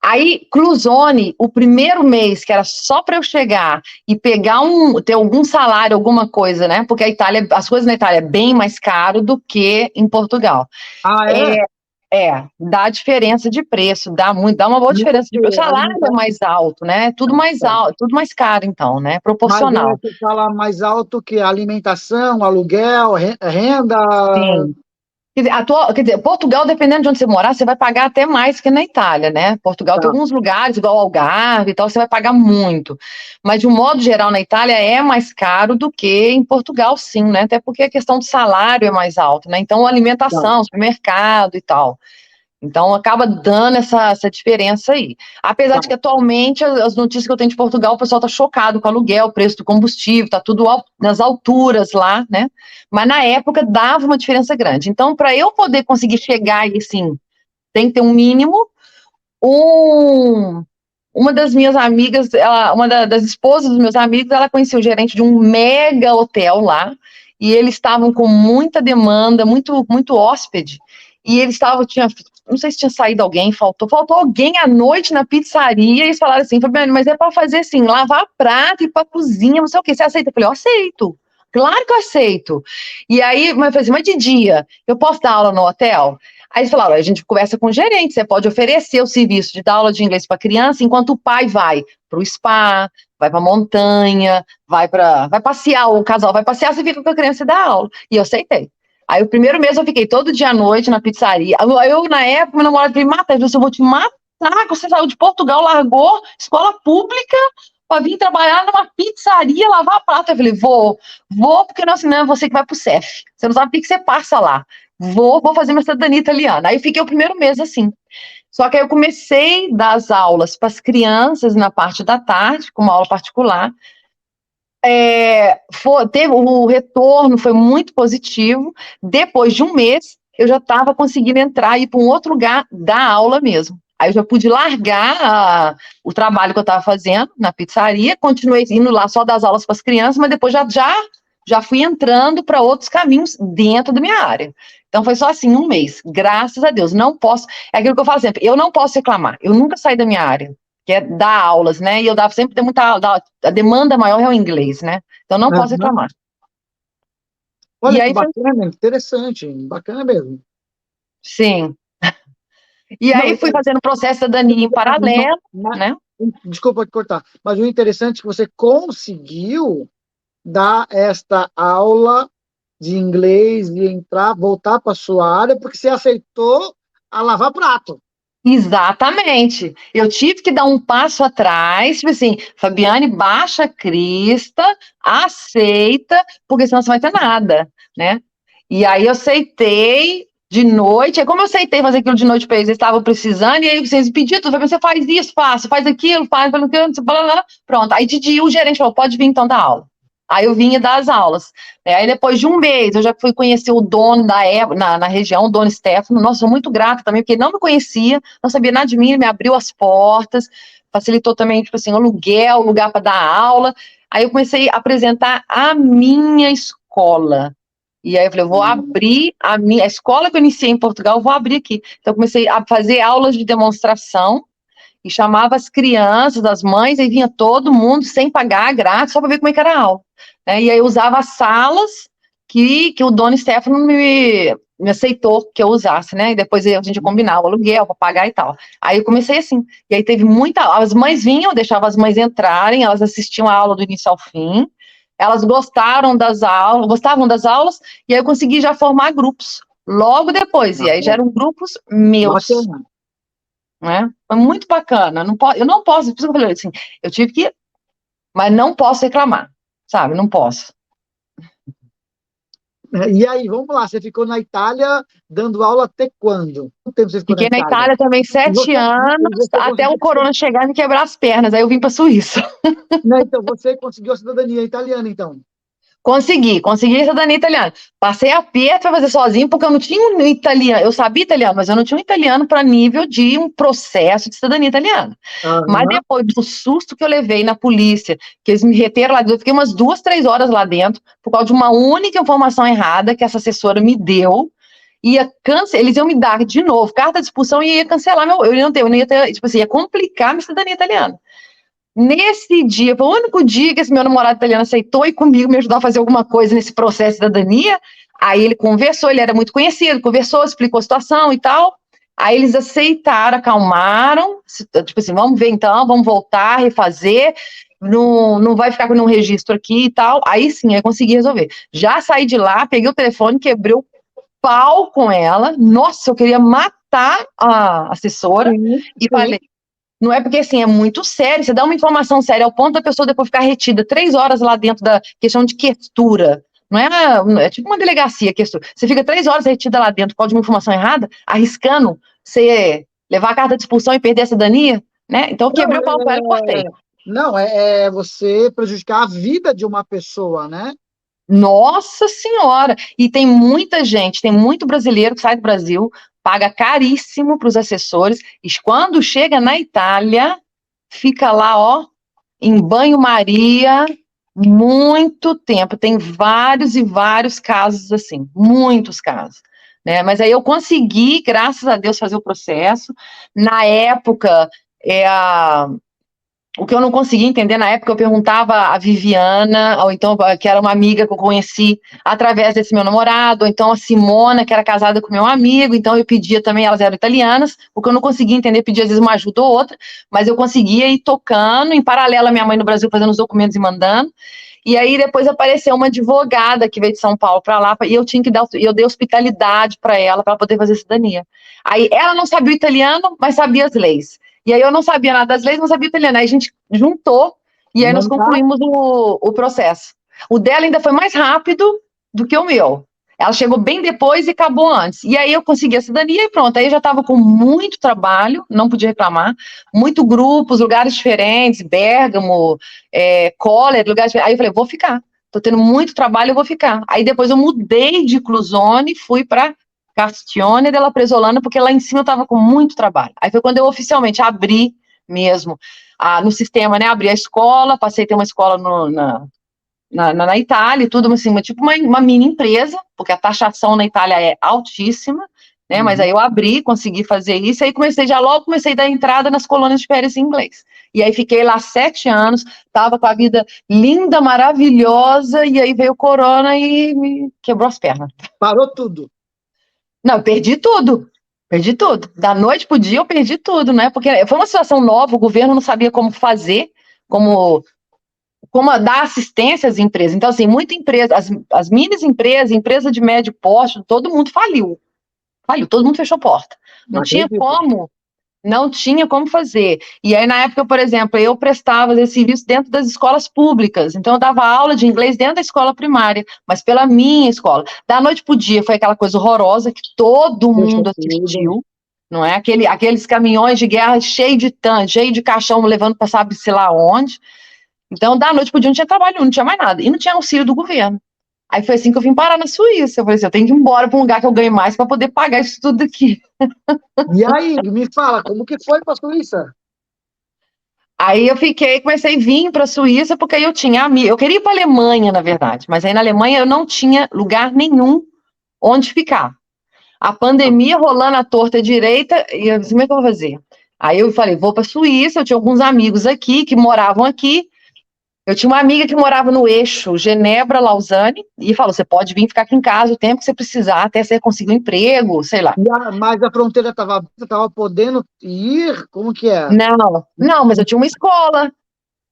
Aí, Clusone, o primeiro mês, que era só para eu chegar e pegar ter algum salário, alguma coisa, né? Porque a Itália, as coisas na Itália é bem mais caro do que em Portugal. Ah, é? Dá diferença de preço, dá uma boa diferença de preço. O salário é mais alto, né? Tudo mais alto, tudo mais caro, então, né? Mas Proporcional. você fala mais alto que alimentação, aluguel, renda. Sim. Quer dizer, Portugal, dependendo de onde você morar, você vai pagar até mais que na Itália, né? Portugal tem Tá. alguns lugares, igual Algarve e tal, você vai pagar muito. Mas, de um modo geral, na Itália é mais caro do que em Portugal, sim, né? Até porque a questão do salário é mais alta, né? Então, Tá. alimentação, supermercado e tal. Então, acaba dando essa diferença aí. Apesar Tá. de que, atualmente, as notícias que eu tenho de Portugal, o pessoal está chocado com o aluguel, o preço do combustível, está tudo nas alturas lá, né? Mas, na época, dava uma diferença grande. Então, para eu poder conseguir chegar aí, sim, tem que ter um mínimo. Uma das minhas amigas, das esposas dos meus amigos, ela conhecia o gerente de um mega hotel lá, e eles estavam com muita demanda, muito, muito hóspede, e eles não sei se tinha saído alguém, faltou alguém à noite na pizzaria, e eles falaram assim, Fabiane, mas é para fazer assim, lavar prato e ir para cozinha, não sei o que, você aceita? Eu falei, eu aceito, claro que eu aceito. E aí, mas eu falei assim, mas de dia, eu posso dar aula no hotel? Aí eles falaram, a gente conversa com o gerente, você pode oferecer o serviço de dar aula de inglês para criança, enquanto o pai vai para o spa, vai para a montanha, vai passear, o casal vai passear, você fica com a criança e dá aula. E eu aceitei. Aí o primeiro mês eu fiquei todo dia à noite na pizzaria. Eu na época, meu namorado me matar, ele disse, eu vou te matar, você saiu de Portugal, largou escola pública para vir trabalhar numa pizzaria, lavar prato. Eu falei, vou, porque não, senão é você que vai pro CEF. Você não sabe o que você passa lá. Vou fazer minha cidadania italiana. Aí fiquei o primeiro mês assim. Só que aí eu comecei a dar as aulas para as crianças na parte da tarde, com uma aula particular. O retorno foi muito positivo. Depois de um mês, eu já estava conseguindo entrar e ir para um outro lugar dar aula mesmo. Aí eu já pude largar o trabalho que eu estava fazendo na pizzaria, continuei indo lá só dar as aulas para as crianças, mas depois já fui entrando para outros caminhos dentro da minha área. Então foi só assim, um mês. Graças a Deus. Não posso. É aquilo que eu falo sempre, eu não posso reclamar. Eu nunca saí da minha área, que é dar aulas, né? E eu dava sempre muita aula. A demanda maior é o inglês, né? Então não posso Aham. reclamar. E Olha que aí foi, bacana, interessante, bacana mesmo. sim. E Não, aí fui fazendo o processo da cidadania em paralelo, né? desculpa te cortar, mas o interessante é que você conseguiu dar esta aula de inglês e entrar, voltar para a sua área, porque você aceitou a lavar prato. Exatamente. Eu tive que dar um passo atrás, tipo assim, Fabiane, baixa a crista, aceita, porque senão você não vai ter nada, né? E aí eu aceitei, de noite. Aí, como eu aceitei fazer aquilo de noite para eles estavam precisando, e aí vocês pediram tudo, você faz isso, faz aquilo, faz, blá, blá, blá. Pronto. Aí de dia o gerente falou, pode vir então dar aula. Aí eu vinha dar as aulas. Aí depois de um mês, eu já fui conhecer o dono da época, na região, o dono Stefano. Nossa, sou muito grata também, porque ele não me conhecia, não sabia nada de mim, ele me abriu as portas, facilitou também, tipo assim, aluguel, lugar para dar aula. Aí eu comecei a apresentar a minha escola. E aí eu falei, eu vou abrir a escola que eu iniciei em Portugal, eu vou abrir aqui. Então eu comecei a fazer aulas de demonstração, e chamava as crianças, as mães, e vinha todo mundo sem pagar, grátis, só para ver como é que era a aula. E aí eu usava as salas que o dono Stefano me aceitou que eu usasse, né? E depois a gente combinava o aluguel para pagar e tal. Aí eu comecei assim. E aí teve as mães vinham, eu deixava as mães entrarem, elas assistiam a aula do início ao fim, elas gostavam das aulas, e aí eu consegui já formar grupos. Logo depois, e aí já eram grupos meus. Bacana. Né? Foi muito bacana. Eu não posso, por isso que eu falei assim, eu tive que, mas não posso reclamar, sabe? Não posso. E aí, vamos lá, você ficou na Itália dando aula até quando? Quanto tempo você ficou Fiquei na na Itália? Itália também 7 anos, até o corona chegar e me quebrar as pernas. Aí eu vim para a Suíça. Não, então, você conseguiu a cidadania italiana, então? Consegui a cidadania italiana. Passei aperto para fazer sozinho, porque eu não tinha um italiano. Eu sabia italiano, mas eu não tinha um italiano para nível de um processo de cidadania italiana. Mas Aham. depois do susto que eu levei na polícia, que eles me reteram lá dentro, eu fiquei umas 2, 3 horas lá dentro, por causa de uma única informação errada que essa assessora me deu. Eles iam me dar de novo carta de expulsão e ia cancelar eu não ia ter, tipo assim, ia complicar minha cidadania italiana. Nesse dia, foi o único dia que esse meu namorado italiano aceitou ir comigo me ajudar a fazer alguma coisa nesse processo de cidadania. Aí ele conversou, ele era muito conhecido, conversou, explicou a situação e tal. Aí eles aceitaram, acalmaram, tipo assim, vamos ver então, vamos voltar, refazer, não vai ficar com nenhum registro aqui e tal. Aí sim, eu consegui resolver. Já saí de lá, peguei o telefone, quebrei o pau com ela. Nossa, eu queria matar a assessora. Sim, E sim. falei, não é porque, assim, é muito sério, você dá uma informação séria ao ponto da pessoa depois ficar retida 3 horas lá dentro da questão de questura. É tipo uma delegacia, questura. Você fica 3 horas retida lá dentro por causa de uma informação errada, arriscando você levar a carta de expulsão e perder a cidadania, né? Então eu Não, quebrei o pau com ela e cortei. não, é você prejudicar a vida de uma pessoa, né? Nossa Senhora! E tem muita gente, tem muito brasileiro que sai do Brasil, paga caríssimo para os assessores, e quando chega na Itália, fica lá, ó, em banho-maria, muito tempo. Tem vários e vários casos assim, muitos casos. Né? Mas aí eu consegui, graças a Deus, fazer o processo. Na época, o que eu não conseguia entender na época, eu perguntava a Viviana, ou então, que era uma amiga que eu conheci através desse meu namorado, ou então a Simona, que era casada com meu amigo, então eu pedia também, elas eram italianas, o que eu não conseguia entender, pedia às vezes uma ajuda ou outra, mas eu conseguia ir tocando, em paralelo a minha mãe no Brasil fazendo os documentos e mandando, e aí depois apareceu uma advogada que veio de São Paulo para lá, e eu dei hospitalidade para ela poder fazer cidadania. Aí ela não sabia o italiano, mas sabia as leis. E aí eu não sabia nada das leis, não sabia italiano. Aí a gente juntou e aí nós Não dá. concluímos o processo. O dela ainda foi mais rápido do que o meu. Ela chegou bem depois e acabou antes. E aí eu consegui a cidadania e pronto. Aí eu já estava com muito trabalho, não podia reclamar, muito grupos, lugares diferentes, Bérgamo, Coller, lugares diferentes. Aí eu falei, vou ficar. Estou tendo muito trabalho, eu vou ficar. Aí depois eu mudei de Clusone, fui para Castione della Presolana, porque lá em cima eu estava com muito trabalho. Aí foi quando eu oficialmente abri mesmo no sistema, né? Abri a escola, passei a ter uma escola na Itália e tudo, assim, tipo uma mini empresa, porque a taxação na Itália é altíssima, né? Mas aí eu abri, consegui fazer isso, aí logo comecei a dar entrada nas colônias de férias em inglês. E aí fiquei lá 7 anos, estava com a vida linda, maravilhosa, e aí veio o corona e me quebrou as pernas. Parou tudo. Não, eu perdi tudo. Perdi tudo. Da noite pro dia eu perdi tudo, né? Porque foi uma situação nova, o governo não sabia como fazer, como dar assistência às empresas. Então, assim, muita empresa, as mini empresas, empresa de médio porte, todo mundo faliu. Faliu, todo mundo fechou porta. Não Não tinha acredito. como. Não tinha como fazer. E aí, na época, por exemplo, eu prestava esse serviço dentro das escolas públicas. Então, eu dava aula de inglês dentro da escola primária, mas pela minha escola. Da noite pro dia, foi aquela coisa horrorosa que todo Fechou mundo tudo. assistiu, não é? Aqueles caminhões de guerra cheios de tanque, cheio de caixão, levando para sabe-se lá onde. Então, da noite pro dia, não tinha trabalho, não tinha mais nada. E não tinha auxílio do governo. Aí foi assim que eu vim parar na Suíça. Eu falei assim, eu tenho que ir embora para um lugar que eu ganhe mais para poder pagar isso tudo aqui. E aí, me fala, como que foi para a Suíça? Aí eu comecei a vir para a Suíça porque eu tinha amigo. Eu queria ir para a Alemanha, na verdade, mas aí na Alemanha eu não tinha lugar nenhum onde ficar. A pandemia rolando à torta e direita, e eu disse, como é que eu vou fazer? Aí eu falei, vou para a Suíça, eu tinha alguns amigos aqui que moravam aqui. Eu tinha uma amiga que morava no eixo Genebra-Lausanne e falou: você pode vir ficar aqui em casa o tempo que você precisar, até você conseguir um emprego, sei lá. Mas a fronteira estava aberta, estava podendo ir? Como que é? Não, não, mas eu tinha uma escola.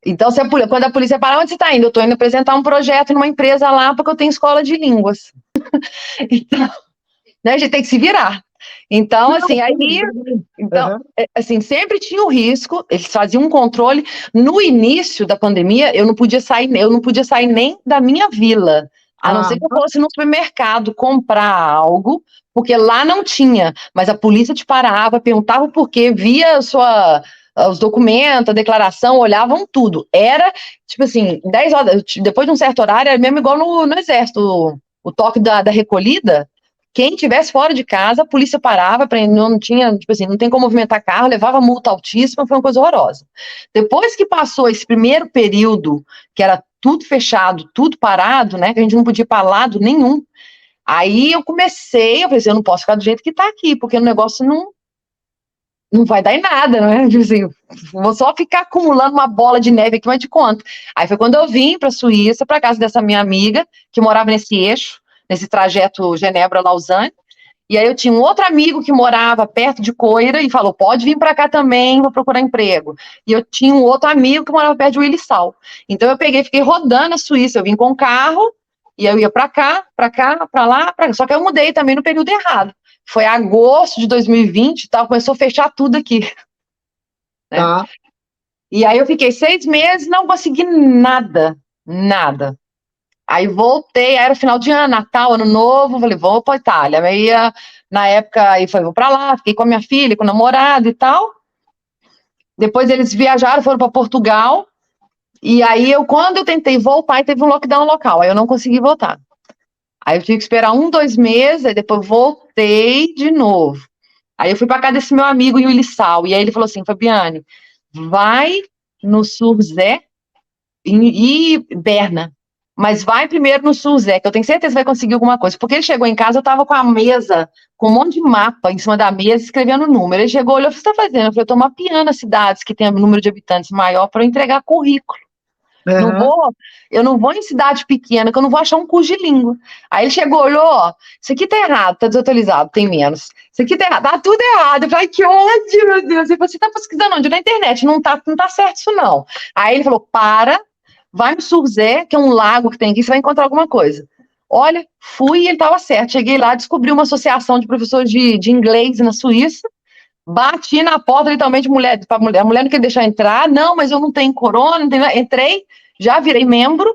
Então, quando a polícia parar, onde você está indo? Eu estou indo apresentar um projeto numa empresa lá, porque eu tenho escola de línguas. Então, né, a gente tem que se virar. Então, Não, assim, Aham. assim, sempre tinha o risco, eles faziam um controle. No início da pandemia, eu não podia sair nem da minha vila, a não Ah, ser que eu fosse no supermercado comprar algo, porque lá não tinha, mas a polícia te parava, perguntava o porquê, via os documentos, a declaração, olhavam tudo. Era, tipo assim, 10 horas, depois de um certo horário, era mesmo igual no exército, o toque da recolhida. Quem tivesse fora de casa, a polícia parava, não tinha, tipo assim, não tem como movimentar carro, levava multa altíssima, foi uma coisa horrorosa. Depois que passou esse primeiro período, que era tudo fechado, tudo parado, né, que a gente não podia ir para lado nenhum, aí eu falei assim, eu não posso ficar do jeito que tá aqui, porque o negócio não vai dar em nada, né? Tipo assim, vou só ficar acumulando uma bola de neve aqui, mas de conta. Aí foi quando eu vim para a Suíça, para casa dessa minha amiga, que morava nesse eixo, nesse trajeto Genebra-Lausanne. E aí eu tinha um outro amigo que morava perto de Coira e falou, pode vir para cá também, vou procurar emprego. E eu tinha um outro amigo que morava perto de Willisal. Então eu fiquei rodando a Suíça, eu vim com o carro, e eu ia para cá, para lá, pra cá. Só que eu mudei também no período errado. Foi agosto de 2020, tá, começou a fechar tudo aqui, né? tá. E aí eu fiquei 6 meses, não consegui nada, nada. Aí voltei, aí era final de ano, Natal, Ano Novo, falei, vou para Itália. Aí, na época, aí falei, vou para lá, fiquei com a minha filha, com o namorado e tal. Depois eles viajaram, foram para Portugal. E aí, quando eu tentei voltar, teve um lockdown local, aí eu não consegui voltar. Aí eu tive que esperar 1, 2 meses, aí depois voltei de novo. Aí eu fui para casa desse meu amigo em Uliçal, e aí ele falou assim, Fabiane, vai no Surzé e Berna. Mas vai primeiro no Suzé, que eu tenho certeza que vai conseguir alguma coisa. Porque ele chegou em casa, eu tava com a mesa, com um monte de mapa em cima da mesa, escrevendo o número. Ele chegou, olhou, o que você tá fazendo? Eu falei, eu tô mapeando as cidades que tem um número de habitantes maior para eu entregar currículo. Não Aham. vou, eu não vou em cidade pequena, que eu não vou achar um curso de língua. Aí ele chegou, olhou, ó, isso aqui tá errado, tá desatualizado, tem menos. Isso aqui tá errado, tá tudo errado. Eu falei, que ódio, meu Deus. Ele falou, você tá pesquisando onde? Na internet, não tá certo isso não. Aí ele falou, vai no Surzé, que é um lago que tem aqui, você vai encontrar alguma coisa. Olha, fui e ele estava certo. Cheguei lá, descobri uma associação de professores de inglês na Suíça, bati na porta, literalmente, a mulher não queria deixar entrar, não, mas eu não tenho corona, não tenho... Entrei, já virei membro,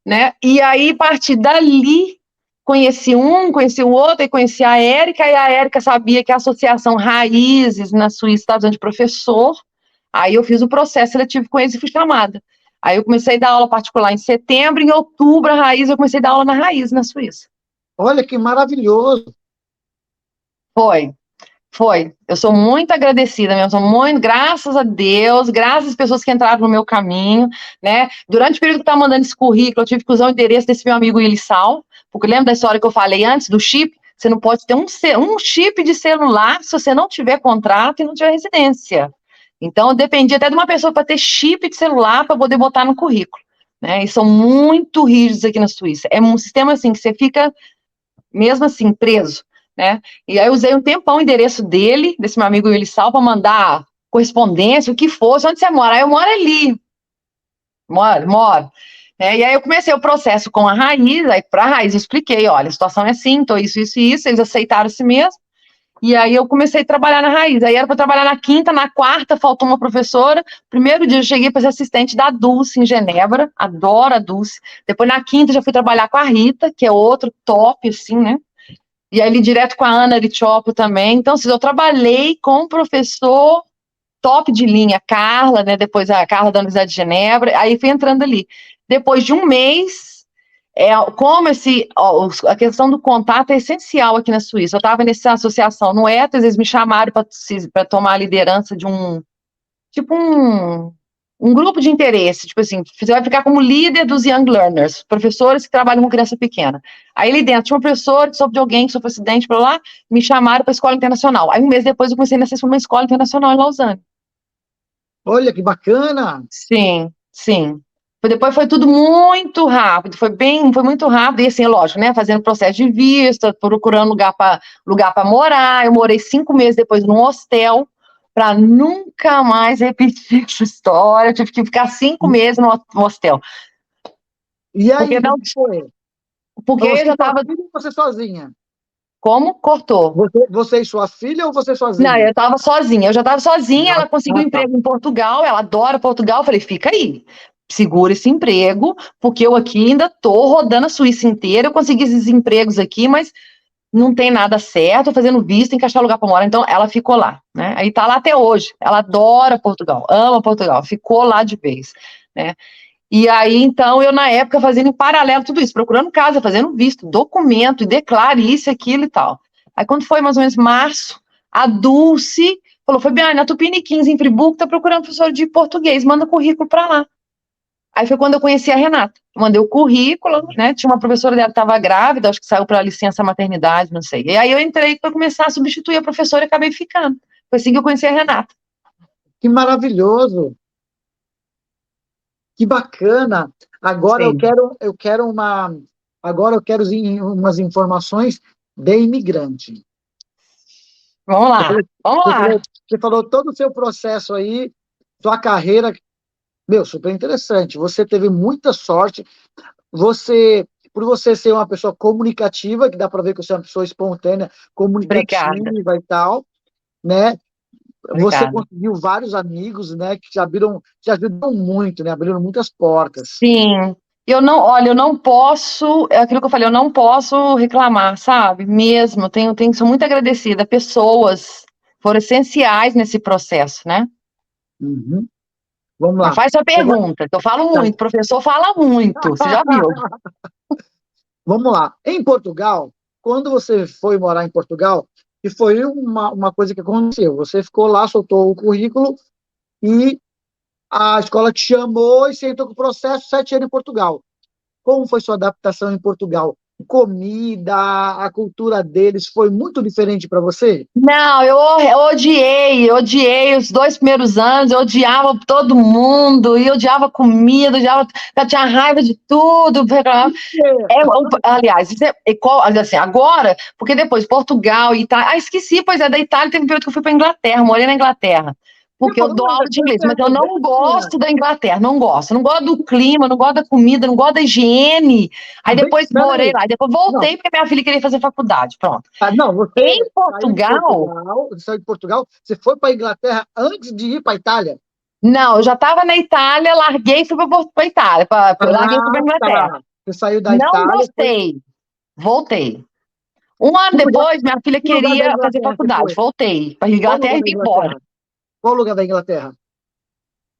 né? E aí, a partir dali, conheci o outro, e conheci a Érica, e a Érica sabia que a Associação Raízes na Suíça estava usando de professor, aí eu fiz o processo seletivo com eles e fui chamada. Aí eu comecei a dar aula particular em setembro, em outubro, a Raiz, eu comecei a dar aula na Raiz, na Suíça. Olha que maravilhoso. Foi, foi. Eu sou muito agradecida mesmo, sou muito, graças a Deus, graças às pessoas que entraram no meu caminho, né? Durante o período que eu estava mandando esse currículo, eu tive que usar o endereço desse meu amigo Ilissal, porque lembra da história que eu falei antes do chip? Você não pode ter um chip de celular se você não tiver contrato e não tiver residência. Então, eu dependia até de uma pessoa para ter chip de celular para poder botar no currículo, né? E são muito rígidos aqui na Suíça. É um sistema assim que você fica mesmo assim preso, né? E aí eu usei um tempão o endereço dele, desse meu amigo Willisal, para mandar correspondência, o que fosse, onde você mora? Aí eu moro ali, moro. E aí eu comecei o processo com a Raiz, aí para a Raiz eu expliquei, olha, a situação é assim, tô isso, eles aceitaram assim mesmo. E aí eu comecei a trabalhar na Raiz. Aí era para trabalhar na quinta, na quarta faltou uma professora. Primeiro dia eu cheguei para ser assistente da Dulce em Genebra. Adoro a Dulce. Depois na quinta já fui trabalhar com a Rita, que é outro top, assim, né? E aí ali direto com a Ana Lichopo também. Então, assim, eu trabalhei com um professor top de linha, Carla, né? Depois a Carla da Universidade de Genebra. Aí fui entrando ali. Depois de um mês, como a questão do contato é essencial aqui na Suíça. Eu estava nessa associação no ETA, eles me chamaram para tomar a liderança de um grupo de interesse, tipo assim, você vai ficar como líder dos Young Learners, professores que trabalham com criança pequena. Aí ali dentro tinha um professor que soube de alguém que sofreu acidente, para lá, me chamaram para a escola internacional. Aí um mês depois eu comecei a nascer numa escola internacional em Lausanne. Olha que bacana! Sim, sim. Depois foi tudo muito rápido, foi muito rápido, e assim, lógico, né? Fazendo processo de vista, procurando lugar para morar. Eu morei 5 meses depois num hostel, para nunca mais repetir essa história. Eu tive que ficar 5 meses no hostel. E aí, Porque não, como foi? porque eu Você já e sua estava. filha ou você sozinha? Como? Cortou. Você e sua filha ou você Não, sozinha? eu estava sozinha. Eu já estava sozinha, Ah, ela conseguiu um tá. emprego em Portugal, ela adora Portugal. Eu falei, fica aí, segura esse emprego, porque eu aqui ainda tô rodando a Suíça inteira. Eu consegui esses empregos aqui, mas não tem nada certo, tô fazendo visto, encaixar lugar para morar. Então, ela ficou lá, né? Aí tá lá até hoje. Ela adora Portugal, ama Portugal, ficou lá de vez, né? E aí, então, eu na época fazendo em paralelo tudo isso, procurando casa, fazendo visto, documento, e declare isso, aquilo e tal. Aí, quando foi mais ou menos março, a Dulce falou, Fabiana, na Tupiniquins, em Friburgo, tá procurando professor de português, manda currículo para lá. Aí foi quando eu conheci a Renata. Mandei o currículo, né? Tinha uma professora dela que estava grávida, acho que saiu para licença maternidade, não sei. E aí eu entrei para começar a substituir a professora e acabei ficando. Foi assim que eu conheci a Renata. Que maravilhoso! Que bacana! Agora Sim. agora eu quero umas informações de imigrante. Vamos Você lá, falou, vamos lá. você falou todo o seu processo aí, sua carreira, meu, super interessante. Você teve muita sorte. Por você ser uma pessoa comunicativa, que dá para ver que você é uma pessoa espontânea, Obrigada, comunicativa e tal, né? Você obrigada. conseguiu vários amigos, né, que te ajudam muito, né? Abriram muitas portas. Sim. Olha, eu não posso, é aquilo que eu falei, eu não posso reclamar, sabe? Mesmo, sou muito agradecida. Pessoas foram essenciais nesse processo, né? Uhum. Vamos Mas lá. faz sua Agora, pergunta, que eu falo tá. muito, professor fala muito, você já viu. Vamos lá. Em Portugal, quando você foi morar em Portugal, e foi uma coisa que aconteceu, você ficou lá, soltou o currículo e a escola te chamou e você entrou com o processo 7 anos em Portugal. Como foi sua adaptação em Portugal? Comida, a cultura deles foi muito diferente para você? Não, eu odiei os 2 primeiros anos, eu odiava todo mundo, e eu odiava comida, eu tinha raiva de tudo, reclamava. Aliás, isso assim, agora, porque depois Portugal e Itália. Ah, esqueci, pois é, da Itália teve um período que eu fui para Inglaterra, morei na Inglaterra. Você Porque eu falou, dou aula de inglês, você mas é eu também, não menina? gosto da Inglaterra, não gosto. Não gosto do clima, não gosto da comida, não gosto da higiene. Aí depois morei Peraí. lá, depois Não, voltei porque minha filha queria fazer faculdade. Pronto. não, Em você Portugal, Saiu de Portugal, você foi para a Inglaterra antes de ir para a Itália? não, eu já estava na Itália, larguei e fui para Itália, larguei e fui para Ah, Inglaterra. tá. Você saiu da Não Itália, foi. gostei, voltei. Um ano Que lugar, depois, minha filha que lugar da queria fazer Inglaterra você faculdade. foi? Voltei para Qual Inglaterra lugar e da vim embora. Inglaterra? Qual lugar da Inglaterra?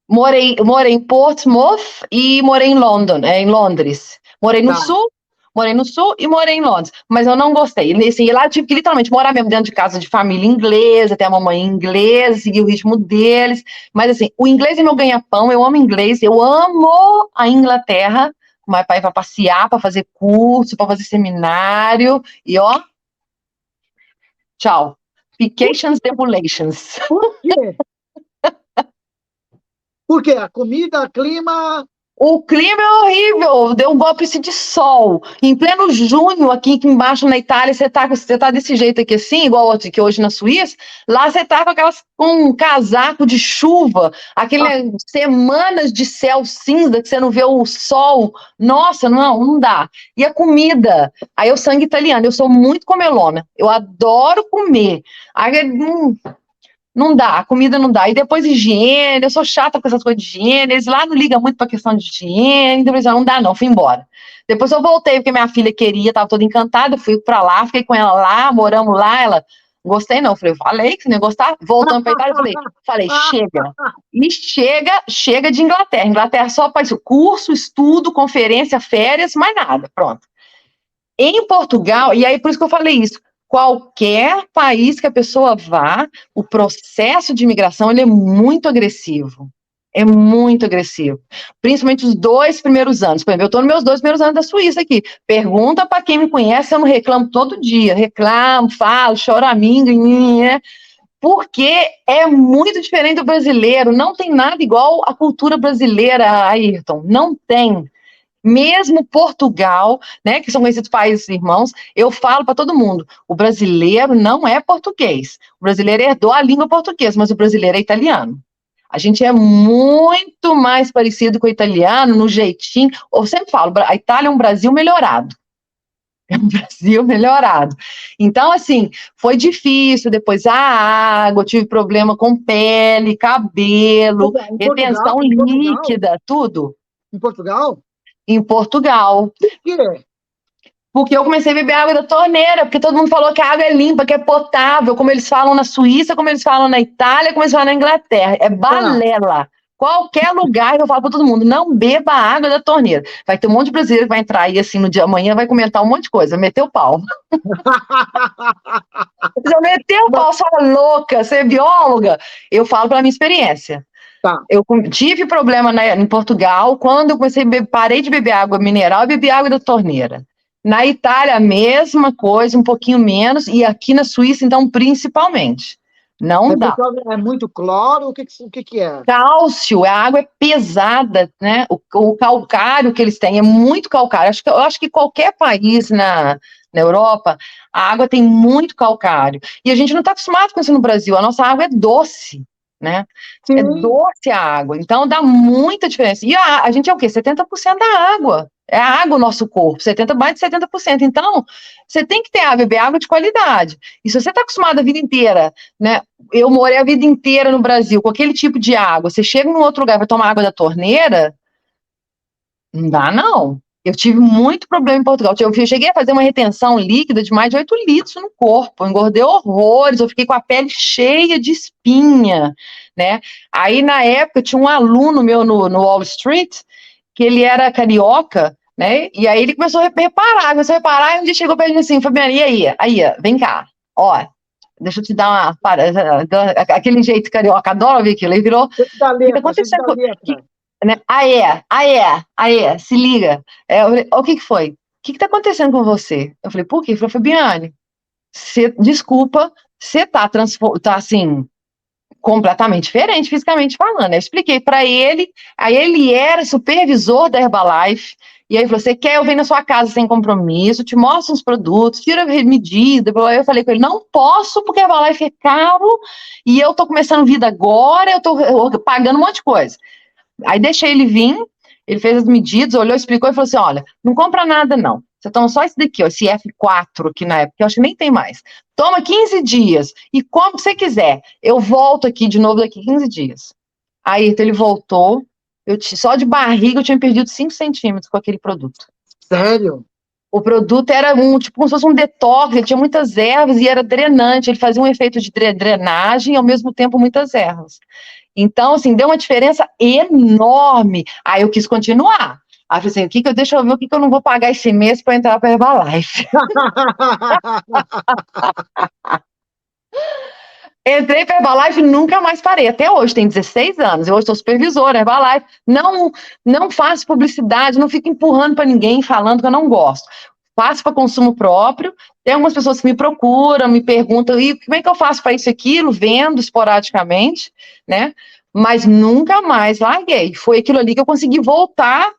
Morei em Portsmouth e morei em Londres. Tá. Morei no sul e morei em Londres. Mas eu não gostei. Assim, lá eu tive que literalmente morar mesmo dentro de casa de família inglesa, ter a mamãe inglesa, seguir o ritmo deles. Mas assim, o inglês é meu ganha-pão, eu amo inglês, eu amo a Inglaterra. O meu pai vai passear, para fazer curso, para fazer seminário. E ó, tchau. Vacations, demolations. Por quê? Por quê? A comida, clima. O clima é horrível, deu um golpe de sol. Em pleno junho, aqui embaixo na Itália, você tá desse jeito aqui assim, igual aqui hoje na Suíça. Lá você tá com um casaco de chuva, semanas de céu cinza que você não vê o sol. Nossa, não dá. E a comida? Aí o sangue italiano, eu sou muito comelona. Eu adoro comer. Aí, não dá, a comida não dá. E depois higiene, eu sou chata com essas coisas de higiene, eles lá não ligam muito pra questão de higiene, então eles não dá não, fui embora. Depois eu voltei, porque minha filha queria, tava toda encantada, fui pra lá, fiquei com ela lá, moramos lá, ela, gostei não, falei que você não ia gostar, voltando pra Itália, falei, chega. E chega de Inglaterra. Inglaterra só faz curso, estudo, conferência, férias, mais nada, pronto. Em Portugal, e aí por isso que eu falei isso, qualquer país que a pessoa vá, o processo de imigração ele é muito agressivo. É muito agressivo. Principalmente os 2 primeiros anos. Por exemplo, eu estou nos meus 2 primeiros anos da Suíça aqui. Pergunta para quem me conhece, eu não reclamo todo dia. Reclamo, falo, choramingo, porque é muito diferente do brasileiro. Não tem nada igual à cultura brasileira, Ayrton. Não tem. Mesmo Portugal, né, que são conhecidos países irmãos, eu falo para todo mundo, o brasileiro não é português. O brasileiro herdou a língua portuguesa, mas o brasileiro é italiano. A gente é muito mais parecido com o italiano no jeitinho. Eu sempre falo, a Itália é um Brasil melhorado. É um Brasil melhorado. Então, assim, foi difícil. Depois a água, eu tive problema com pele, cabelo, retenção líquida, tudo. Em Portugal? Em Portugal. Por quê? Porque eu comecei a beber água da torneira, porque todo mundo falou que a água é limpa, que é potável, como eles falam na Suíça, como eles falam na Itália, como eles falam na Inglaterra. É balela. Qualquer lugar eu falo para todo mundo, não beba a água da torneira. Vai ter um monte de brasileiro que vai entrar aí assim no dia amanhã, vai comentar um monte de coisa, meter o pau. Já meteu o pau, sua louca, você é bióloga. Eu falo pela minha experiência. Tá. Eu tive problema em Portugal, quando eu comecei parei de beber água mineral e bebi água da torneira. Na Itália, a mesma coisa, um pouquinho menos, e aqui na Suíça, então, principalmente. Não dá. É muito cloro? O que é? Cálcio, a água é pesada, né? O calcário que eles têm é muito calcário. Eu acho que qualquer país na Europa, a água tem muito calcário. E a gente não está acostumado com isso no Brasil. A nossa água é doce, né? Sim. É doce a água. Então dá muita diferença. E a gente é o quê? 70% da água. É a água o nosso corpo, mais de 70%. Então, você tem que beber água de qualidade. E se você está acostumado a vida inteira, né? Eu morei a vida inteira no Brasil com aquele tipo de água. Você chega num outro lugar para tomar água da torneira, não dá, não. Eu tive muito problema em Portugal. Eu cheguei a fazer uma retenção líquida de mais de 8 litros no corpo. Eu engordei horrores. Eu fiquei com a pele cheia de espinha, né? Aí, na época, tinha um aluno meu no Wall Street, que ele era carioca, né? E aí ele começou a reparar, e um dia chegou pra ele assim, Fabiana, e aí, vem cá, ó, deixa eu te dar aquele jeito carioca, adoro ver aquilo, ele virou, o que tá acontecendo? Né? Aí, se liga, o que foi? O que tá acontecendo com você? Eu falei, por quê? Ele falou, Fabiane, desculpa, você tá assim, completamente diferente, fisicamente falando. Eu expliquei para ele, aí ele era supervisor da Herbalife, e aí falou, você quer, eu venho na sua casa sem compromisso, te mostro os produtos, tira a medida, eu falei com ele, não posso, porque a Herbalife é caro, e eu tô começando vida agora, eu tô pagando um monte de coisa. Aí deixei ele vir, ele fez as medidas, olhou, explicou, e falou assim, olha, não compra nada não, você toma só esse daqui, ó, esse F4 aqui na época, eu acho que nem tem mais. Toma 15 dias e come o que você quiser. Eu volto aqui de novo daqui 15 dias. Aí então, ele voltou, só de barriga eu tinha perdido 5 centímetros com aquele produto. Sério? O produto era tipo como se fosse um detox, ele tinha muitas ervas e era drenante, ele fazia um efeito de drenagem e ao mesmo tempo muitas ervas. Então, assim, deu uma diferença enorme. Aí eu quis continuar. Aí eu falei assim, deixa eu ver o que eu não vou pagar esse mês para entrar para a Herbalife. Entrei para a Herbalife e nunca mais parei. Até hoje, tem 16 anos. Eu hoje sou supervisora Herbalife. Não faço publicidade, não fico empurrando para ninguém, falando que eu não gosto. Faço para consumo próprio. Tem algumas pessoas que me procuram, me perguntam, e como é que eu faço para isso e aquilo? Vendo esporadicamente, né? mas nunca mais larguei. Foi aquilo ali que eu consegui voltar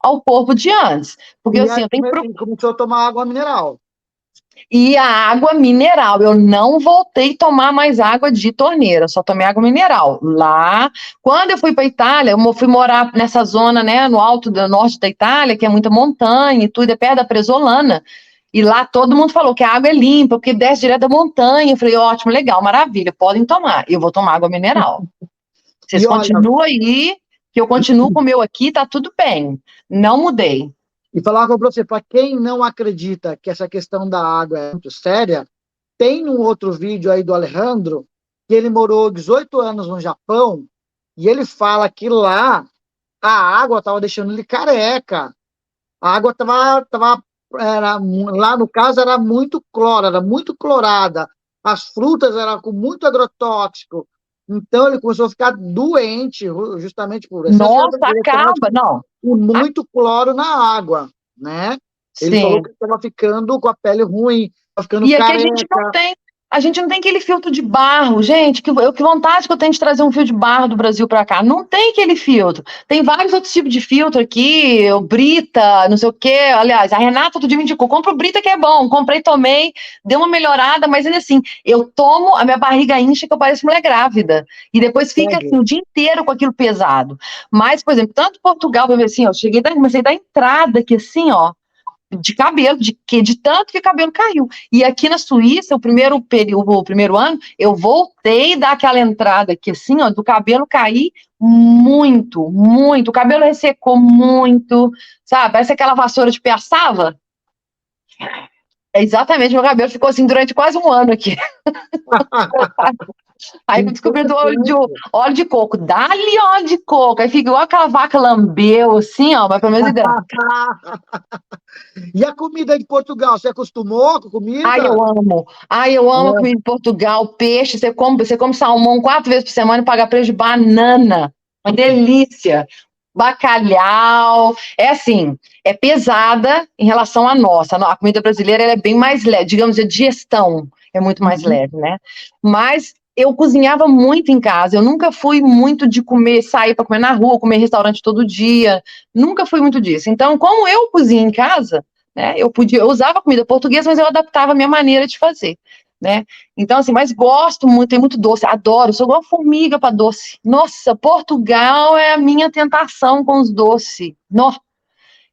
ao corpo de antes. Porque E assim, aí eu tenho que começou a tomar água mineral. e a água mineral, eu não voltei a tomar mais água de torneira, só tomei água mineral. Lá, quando eu fui para Itália, eu fui morar nessa zona, né, no alto do norte da Itália, que é muita montanha e tudo, é perto da Presolana. E lá todo mundo falou que a água é limpa, porque desce direto da montanha. Eu falei, ótimo, legal, maravilha, podem tomar. Eu vou tomar água mineral. Vocês E olha, continuam aí, que eu continuo com o meu aqui, tá tudo bem. Não mudei. e falar com você, para quem não acredita que essa questão da água é muito séria, tem um outro vídeo aí do Alejandro, que ele morou 18 anos no Japão, e ele fala que lá a água estava deixando ele careca. A água lá no caso, era muito cloro, era muito clorada. As frutas eram com muito agrotóxico. Então ele começou a ficar doente, justamente por excesso Nossa, de acaba. agrotóxico Não, e muito cloro na água, né? Ele falou sim. que estava ficando com a pele ruim, estava ficando E aqui careca. a gente não tem aquele filtro de barro, gente. Que vontade que eu tenho de trazer um filtro de barro do Brasil para cá. Não tem aquele filtro. Tem vários outros tipos de filtro aqui, o Brita, não sei o quê. Aliás, a Renata outro dia me indicou, compra o Brita que é bom. Comprei, tomei, deu uma melhorada, mas ainda assim, eu tomo, a minha barriga incha que eu pareço mulher grávida. E depois fica assim, o dia inteiro com aquilo pesado. Mas, por exemplo, tanto Portugal, assim, eu comecei a dar entrada aqui assim, ó, de cabelo, de tanto que o cabelo caiu. E aqui na Suíça, o primeiro ano, eu voltei a dar aquela entrada aqui, assim, ó, do cabelo cair muito, muito. O cabelo ressecou muito, sabe? Parece aquela vassoura de piaçava. É exatamente, meu cabelo ficou assim durante quase um ano aqui. Aí eu descobri do óleo de coco. Dá-lhe óleo de coco. Aí fica igual aquela vaca lambeu, assim, ó, mas pelo menos hidrata. E a comida de Portugal, você acostumou com a Ai, eu comida? amo. Ai, eu amo a É. comida de Portugal, peixe. Você come salmão 4 vezes por semana e paga preço de banana. Uma delícia. Bacalhau. É assim, é pesada em relação à nossa. A comida brasileira ela é bem mais leve, digamos, a digestão é muito mais Uhum. leve, né? Mas eu cozinhava muito em casa. Eu nunca fui muito de comer, sair para comer na rua, comer em restaurante todo dia. Nunca fui muito disso. Então, como eu cozinho em casa, né? Eu usava comida portuguesa, mas eu adaptava a minha maneira de fazer, né? Então, assim, mas gosto muito, tem muito doce, adoro, sou igual uma formiga para doce. Nossa, Portugal é a minha tentação com os doces.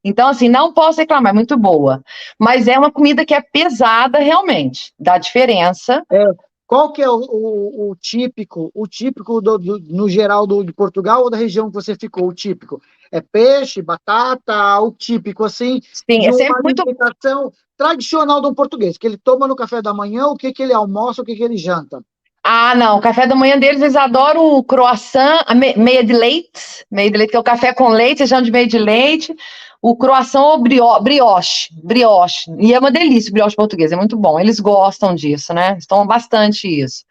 Então, assim, não posso reclamar, é muito boa. Mas é uma comida que é pesada realmente, dá diferença. É, qual que é o típico no geral de Portugal ou da região que você ficou, o típico? É peixe, batata, o típico, assim, Sim, de é uma sempre muito. alimentação tradicional de um português, que ele toma no café da manhã, o que que ele almoça, o que que ele janta. Ah, não, o café da manhã deles, eles adoram o croissant, meia de leite, que é o café com leite, eles chamam de meia de leite, o croissant ou brioche, e é uma delícia o brioche português, é muito bom, eles gostam disso, né, eles tomam bastante isso.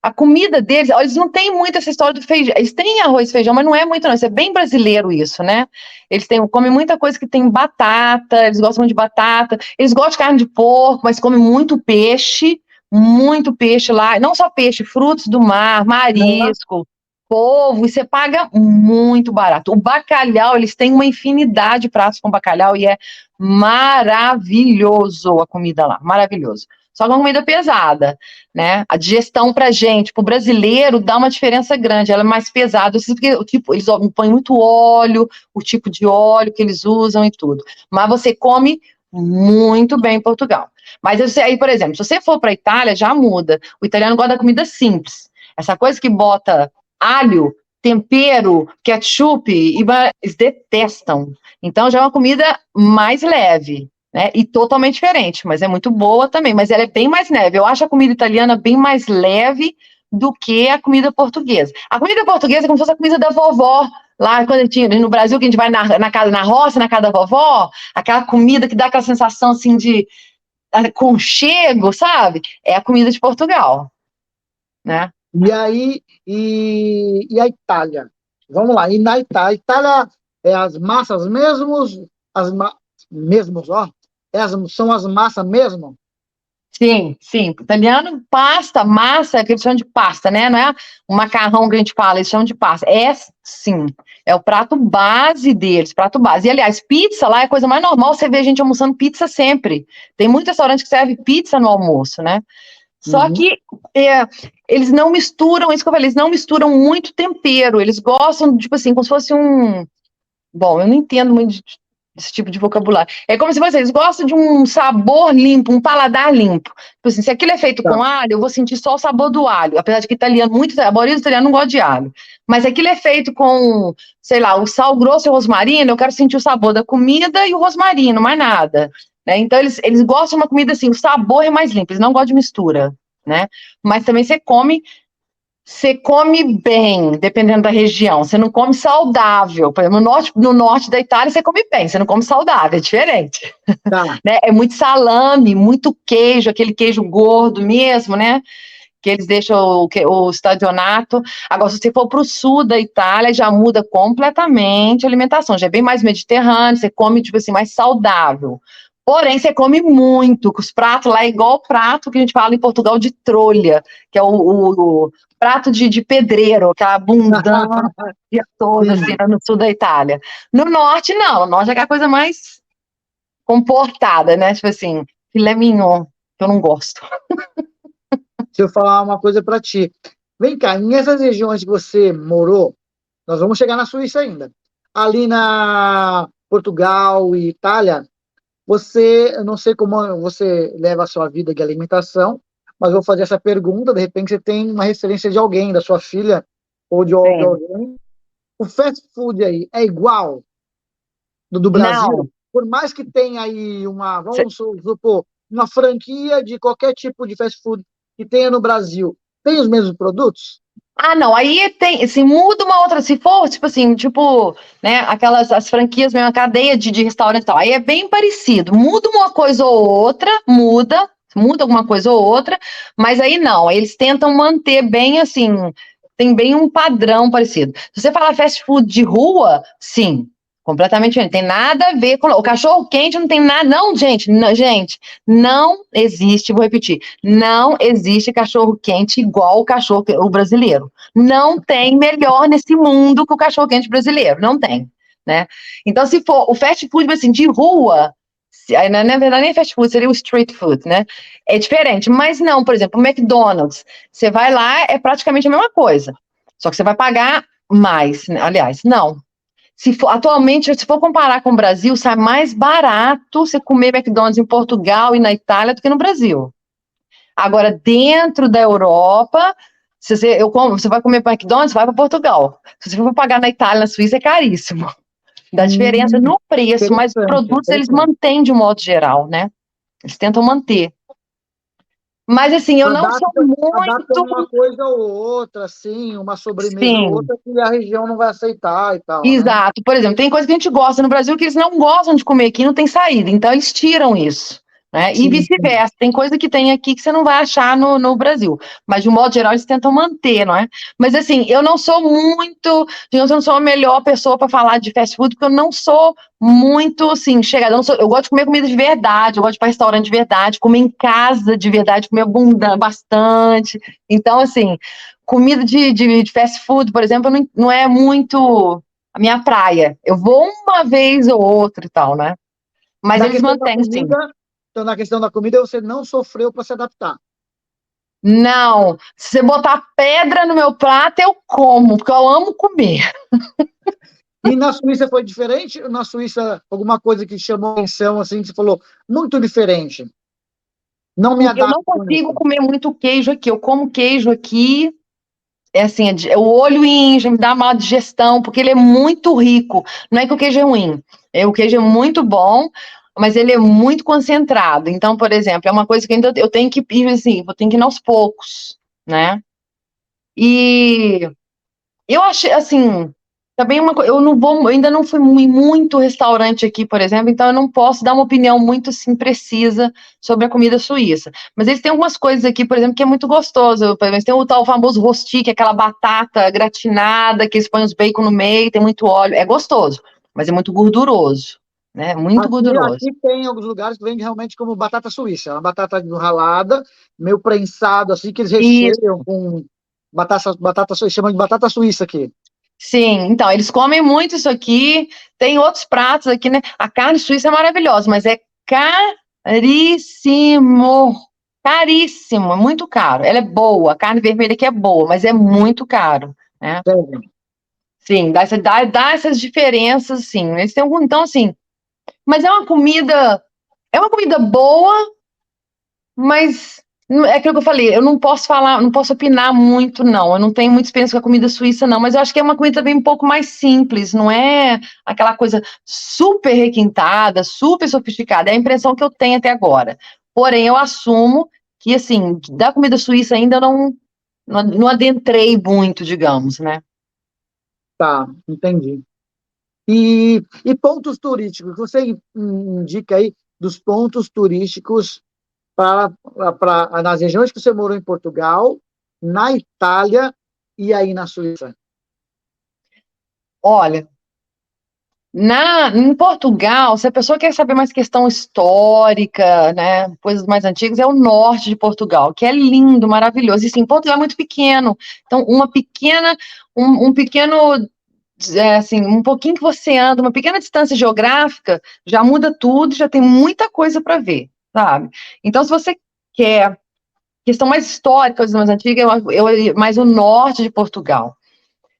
A comida deles, ó, eles não têm muito essa história do feijão, eles têm arroz e feijão, mas não é muito não, isso é bem brasileiro isso, né, comem muita coisa que tem batata, eles gostam muito de batata, eles gostam de carne de porco, mas comem muito peixe lá, não só peixe, frutos do mar, Né? marisco, polvo, e você paga muito barato. O bacalhau, eles têm uma infinidade de pratos com bacalhau e é maravilhoso a comida lá, maravilhoso. Só que é uma comida pesada, né? A digestão pra gente, pro brasileiro, dá uma diferença grande, ela é mais pesada, porque eles põem muito óleo, o tipo de óleo que eles usam e tudo. Mas você come muito bem em Portugal. Mas aí, por exemplo, se você for para a Itália, já muda. O italiano gosta da comida simples. Essa coisa que bota alho, tempero, ketchup, eles detestam. Então já é uma comida mais leve, né? E totalmente diferente, mas é muito boa também. Mas ela é bem mais leve. Eu acho a comida italiana bem mais leve do que a comida portuguesa. A comida portuguesa é como se fosse a comida da vovó. Lá, quando a gente, no Brasil, que a gente vai na casa, na roça, na casa da vovó, aquela comida que dá aquela sensação assim de aconchego, sabe? É a comida de Portugal, né? E aí, e a Itália? Vamos lá, e na Itália, a Itália é as massas mesmos, mesmos, ó, são as massas mesmo? Sim, sim. Italiano, pasta, massa, que eles chamam de pasta, né? Não é o macarrão que a gente fala, eles chamam de pasta. É, sim, é o prato base deles, prato base. E, aliás, pizza lá é a coisa mais normal, você vê a gente almoçando pizza sempre. Tem muito restaurante que serve pizza no almoço, né? Só Uhum. que eles não misturam, isso que eu falei, eles não misturam muito tempero, eles gostam, tipo assim, como se fosse um... Bom, eu não entendo muito desse tipo de vocabulário. É como se vocês gostam de um sabor limpo, um paladar limpo. Tipo assim, se aquilo é feito Tá. com alho, eu vou sentir só o sabor do alho. Apesar de que italiano, a maioria dos italianos não gosta de alho. Mas se aquilo é feito com, sei lá, o sal grosso e o rosmarino, eu quero sentir o sabor da comida e o rosmarino, mais nada. Né? Então, eles gostam de uma comida assim, o sabor é mais limpo, eles não gostam de mistura. Né? Mas também você come bem, dependendo da região. Você não come saudável. Por exemplo, no norte da Itália, você come bem, você não come saudável, é diferente. Tá. Né? É muito salame, muito queijo, aquele queijo gordo mesmo, né? Que eles deixam o stagionato. Agora, se você for para o sul da Itália, já muda completamente a alimentação. Já é bem mais mediterrâneo, você come, tipo assim, mais saudável. Porém, você come muito, que os pratos lá é igual o prato que a gente fala em Portugal de trolha, que é o prato de pedreiro, aquela abundância toda, assim, Sim. no sul da Itália. No norte, não. No norte é aquela coisa mais comportada, né? Tipo assim, filé mignon, que eu não gosto. Deixa eu falar uma coisa para ti. Vem cá, nessas regiões que você morou, nós vamos chegar na Suíça ainda. Ali na Portugal e Itália, eu não sei como você leva a sua vida de alimentação, mas vou fazer essa pergunta, de repente você tem uma referência de alguém, da sua filha ou de Sim. alguém. O fast food aí é igual do Não. Brasil? Por mais que tenha aí vamos supor, uma franquia de qualquer tipo de fast food que tenha no Brasil, tem os mesmos produtos? Ah, não, aí tem, se muda uma outra, se for, tipo assim, tipo, né, as franquias, mesmo, a cadeia de restaurante e tal, aí é bem parecido, muda uma coisa ou outra, muda alguma coisa ou outra, mas aí não, eles tentam manter bem, assim, tem bem um padrão parecido. Se você falar fast food de rua, sim, completamente diferente, tem nada a ver com, o cachorro quente não tem nada, não, gente, não existe, vou repetir, não existe cachorro quente igual o brasileiro. Não tem melhor nesse mundo que o cachorro quente brasileiro. Não tem, né? Então, se for o fast food assim, de rua, na verdade nem é fast food, seria o street food, né? É diferente. Mas não, por exemplo, o McDonald's, você vai lá, é praticamente a mesma coisa. Só que você vai pagar mais, né? Aliás, não. Atualmente, se for comparar com o Brasil, sai mais barato você comer McDonald's em Portugal e na Itália do que no Brasil. Agora, dentro da Europa, você vai comer McDonald's, vai para Portugal. Se você for pagar na Itália, na Suíça, é caríssimo. Dá diferença Hum, no preço, mas os interessante, produtos eles interessante. mantêm de um modo geral, né? Eles tentam manter. Mas assim, eu não sou Adaptam muito. uma coisa ou outra, assim, uma sobremesa ou Sim, outra que a região não vai aceitar e tal, né? exato. Por exemplo, tem coisa que a gente gosta no Brasil que eles não gostam de comer aqui, não tem saída. Então, eles tiram isso. Né? E Sim, sim. vice-versa. Tem coisa que tem aqui que você não vai achar no Brasil. Mas, de um modo geral, eles tentam manter, não é? Mas, assim, eu não sou muito. Digamos, eu não sou a melhor pessoa para falar de fast food, porque eu não sou muito, assim, chegada. Eu gosto de comer comida de verdade, eu gosto de ir para restaurante de verdade, comer em casa de verdade, comer abundante, bastante. Então, assim, comida de fast food, por exemplo, não é muito a minha praia. Eu vou uma vez ou outra e tal, né? Mas Na eles questão da mantêm, sim. comida, então na questão da comida você não sofreu para se adaptar. Não, se você botar pedra no meu prato, eu como, porque eu amo comer. E na Suíça foi diferente? Na Suíça, alguma coisa que chamou atenção, assim, que você falou, muito diferente. Não me Eu não adapto com consigo isso. comer muito queijo aqui. Eu como queijo aqui, é assim, o olho incha, me dá má digestão, porque ele é muito rico. Não é que o queijo é ruim, o queijo é muito bom, mas ele é muito concentrado. Então, por exemplo, é uma coisa que ainda eu tenho que ir assim, eu tenho que ir aos poucos, né? E eu achei, assim, também uma coisa, eu não vou, eu ainda não fui em muito restaurante aqui, por exemplo, então eu não posso dar uma opinião muito, assim, precisa sobre a comida suíça. Mas eles têm algumas coisas aqui, por exemplo, que é muito gostoso. Por exemplo, tem o tal famoso rosti, que é aquela batata gratinada, que eles põem os bacon no meio, tem muito óleo. É gostoso, mas é muito gorduroso. né? Muito gorduroso. Aqui tem alguns lugares que vende realmente como batata suíça, uma batata ralada, meio prensado, assim, que eles Isso. recheiam com batata suíça, chamam de batata suíça aqui. Sim, então, eles comem muito isso aqui, tem outros pratos aqui, né? A carne suíça é maravilhosa, mas é caríssimo, caríssimo, é muito caro. Ela é boa, a carne vermelha aqui é boa, mas é muito caro, né? Sério. Sim, dá essas diferenças, sim. Eles têm algum, então, assim, mas é uma comida boa, mas é aquilo que eu falei, eu não posso falar, não posso opinar muito, não. Eu não tenho muita experiência com a comida suíça, não, mas eu acho que é uma comida também um pouco mais simples, não é aquela coisa super requintada, super sofisticada. É a impressão que eu tenho até agora. Porém, eu assumo que, assim, da comida suíça ainda eu não adentrei muito, digamos, né? Tá, entendi. E pontos turísticos, você indica aí dos pontos turísticos nas regiões que você morou em Portugal, na Itália e aí na Suíça? Olha, em Portugal, se a pessoa quer saber mais questão histórica, né, coisas mais antigas, é o norte de Portugal, que é lindo, maravilhoso. E sim, Portugal é muito pequeno, então um pequeno, assim, um pouquinho que você anda, uma pequena distância geográfica, já muda tudo, já tem muita coisa para ver, sabe? Então, se você quer questão mais histórica, coisas mais antigas, mais o norte de Portugal.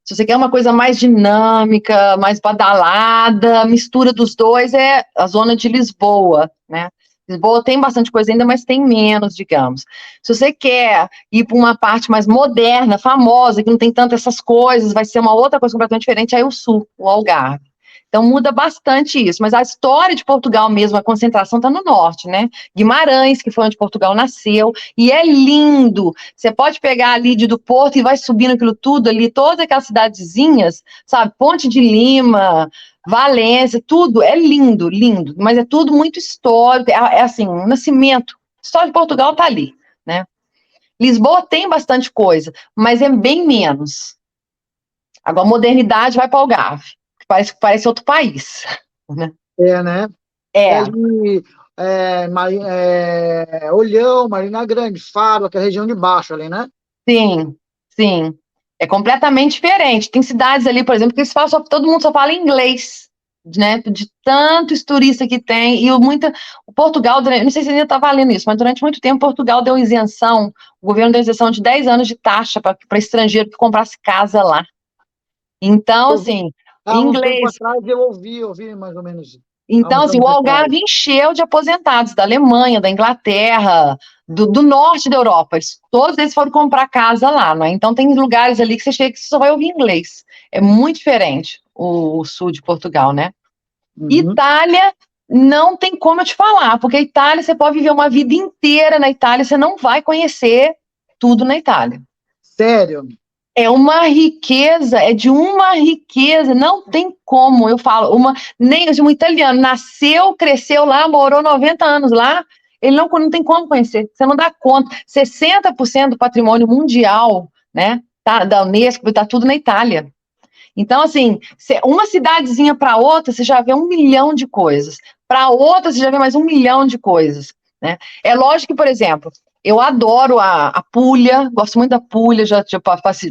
Se você quer uma coisa mais dinâmica, mais badalada, a mistura dos dois é a zona de Lisboa, né? Lisboa tem bastante coisa ainda, mas tem menos, digamos. Se você quer ir para uma parte mais moderna, famosa, que não tem tanto essas coisas, vai ser uma outra coisa completamente diferente, aí o sul, o Algarve. Então muda bastante isso, mas a história de Portugal mesmo, a concentração está no norte, né? Guimarães, que foi onde Portugal nasceu, e é lindo. Você pode pegar ali do Porto e vai subindo aquilo tudo ali, todas aquelas cidadezinhas, sabe? Ponte de Lima, Valência, tudo é lindo, lindo, mas é tudo muito histórico, é assim, um nascimento. A história de Portugal tá ali, né? Lisboa tem bastante coisa, mas é bem menos. Agora, a modernidade vai para o Algarve, que parece outro país, né? É, né? É É, ali, Olhão, Marina Grande, Faro, que é a região de baixo ali, né? sim, sim. É completamente diferente. Tem cidades ali, por exemplo, que eles falam todo mundo só fala inglês, né? De tantos turistas que tem. O Portugal, não sei se ainda está valendo isso, mas durante muito tempo Portugal deu isenção, o governo deu isenção de 10 anos de taxa para estrangeiro que comprasse casa lá. Então, Eu vi, assim, há um tempo inglês. atrás eu ouvi mais ou menos, há Então, uns assim, o anos atrás. Algarve encheu de aposentados da Alemanha, da Inglaterra, do norte da Europa. Todos eles foram comprar casa lá, né? Então, tem lugares ali que você chega que você só vai ouvir inglês. É muito diferente o sul de Portugal, né? Uhum. Itália, não tem como eu te falar, porque a Itália, você pode viver uma vida inteira na Itália, você não vai conhecer tudo na Itália. Sério? É uma riqueza, é de uma riqueza, não tem como, eu falo, nem um italiano nasceu, cresceu lá, morou 90 anos lá, ele não tem como conhecer, você não dá conta. 60% do patrimônio mundial, né, da Unesco, está tudo na Itália. Então, assim, uma cidadezinha para outra, você já vê 1 milhão de coisas. Para outra, você já vê mais 1 milhão de coisas. Né? É lógico que, por exemplo, eu adoro a Puglia, gosto muito da Puglia, já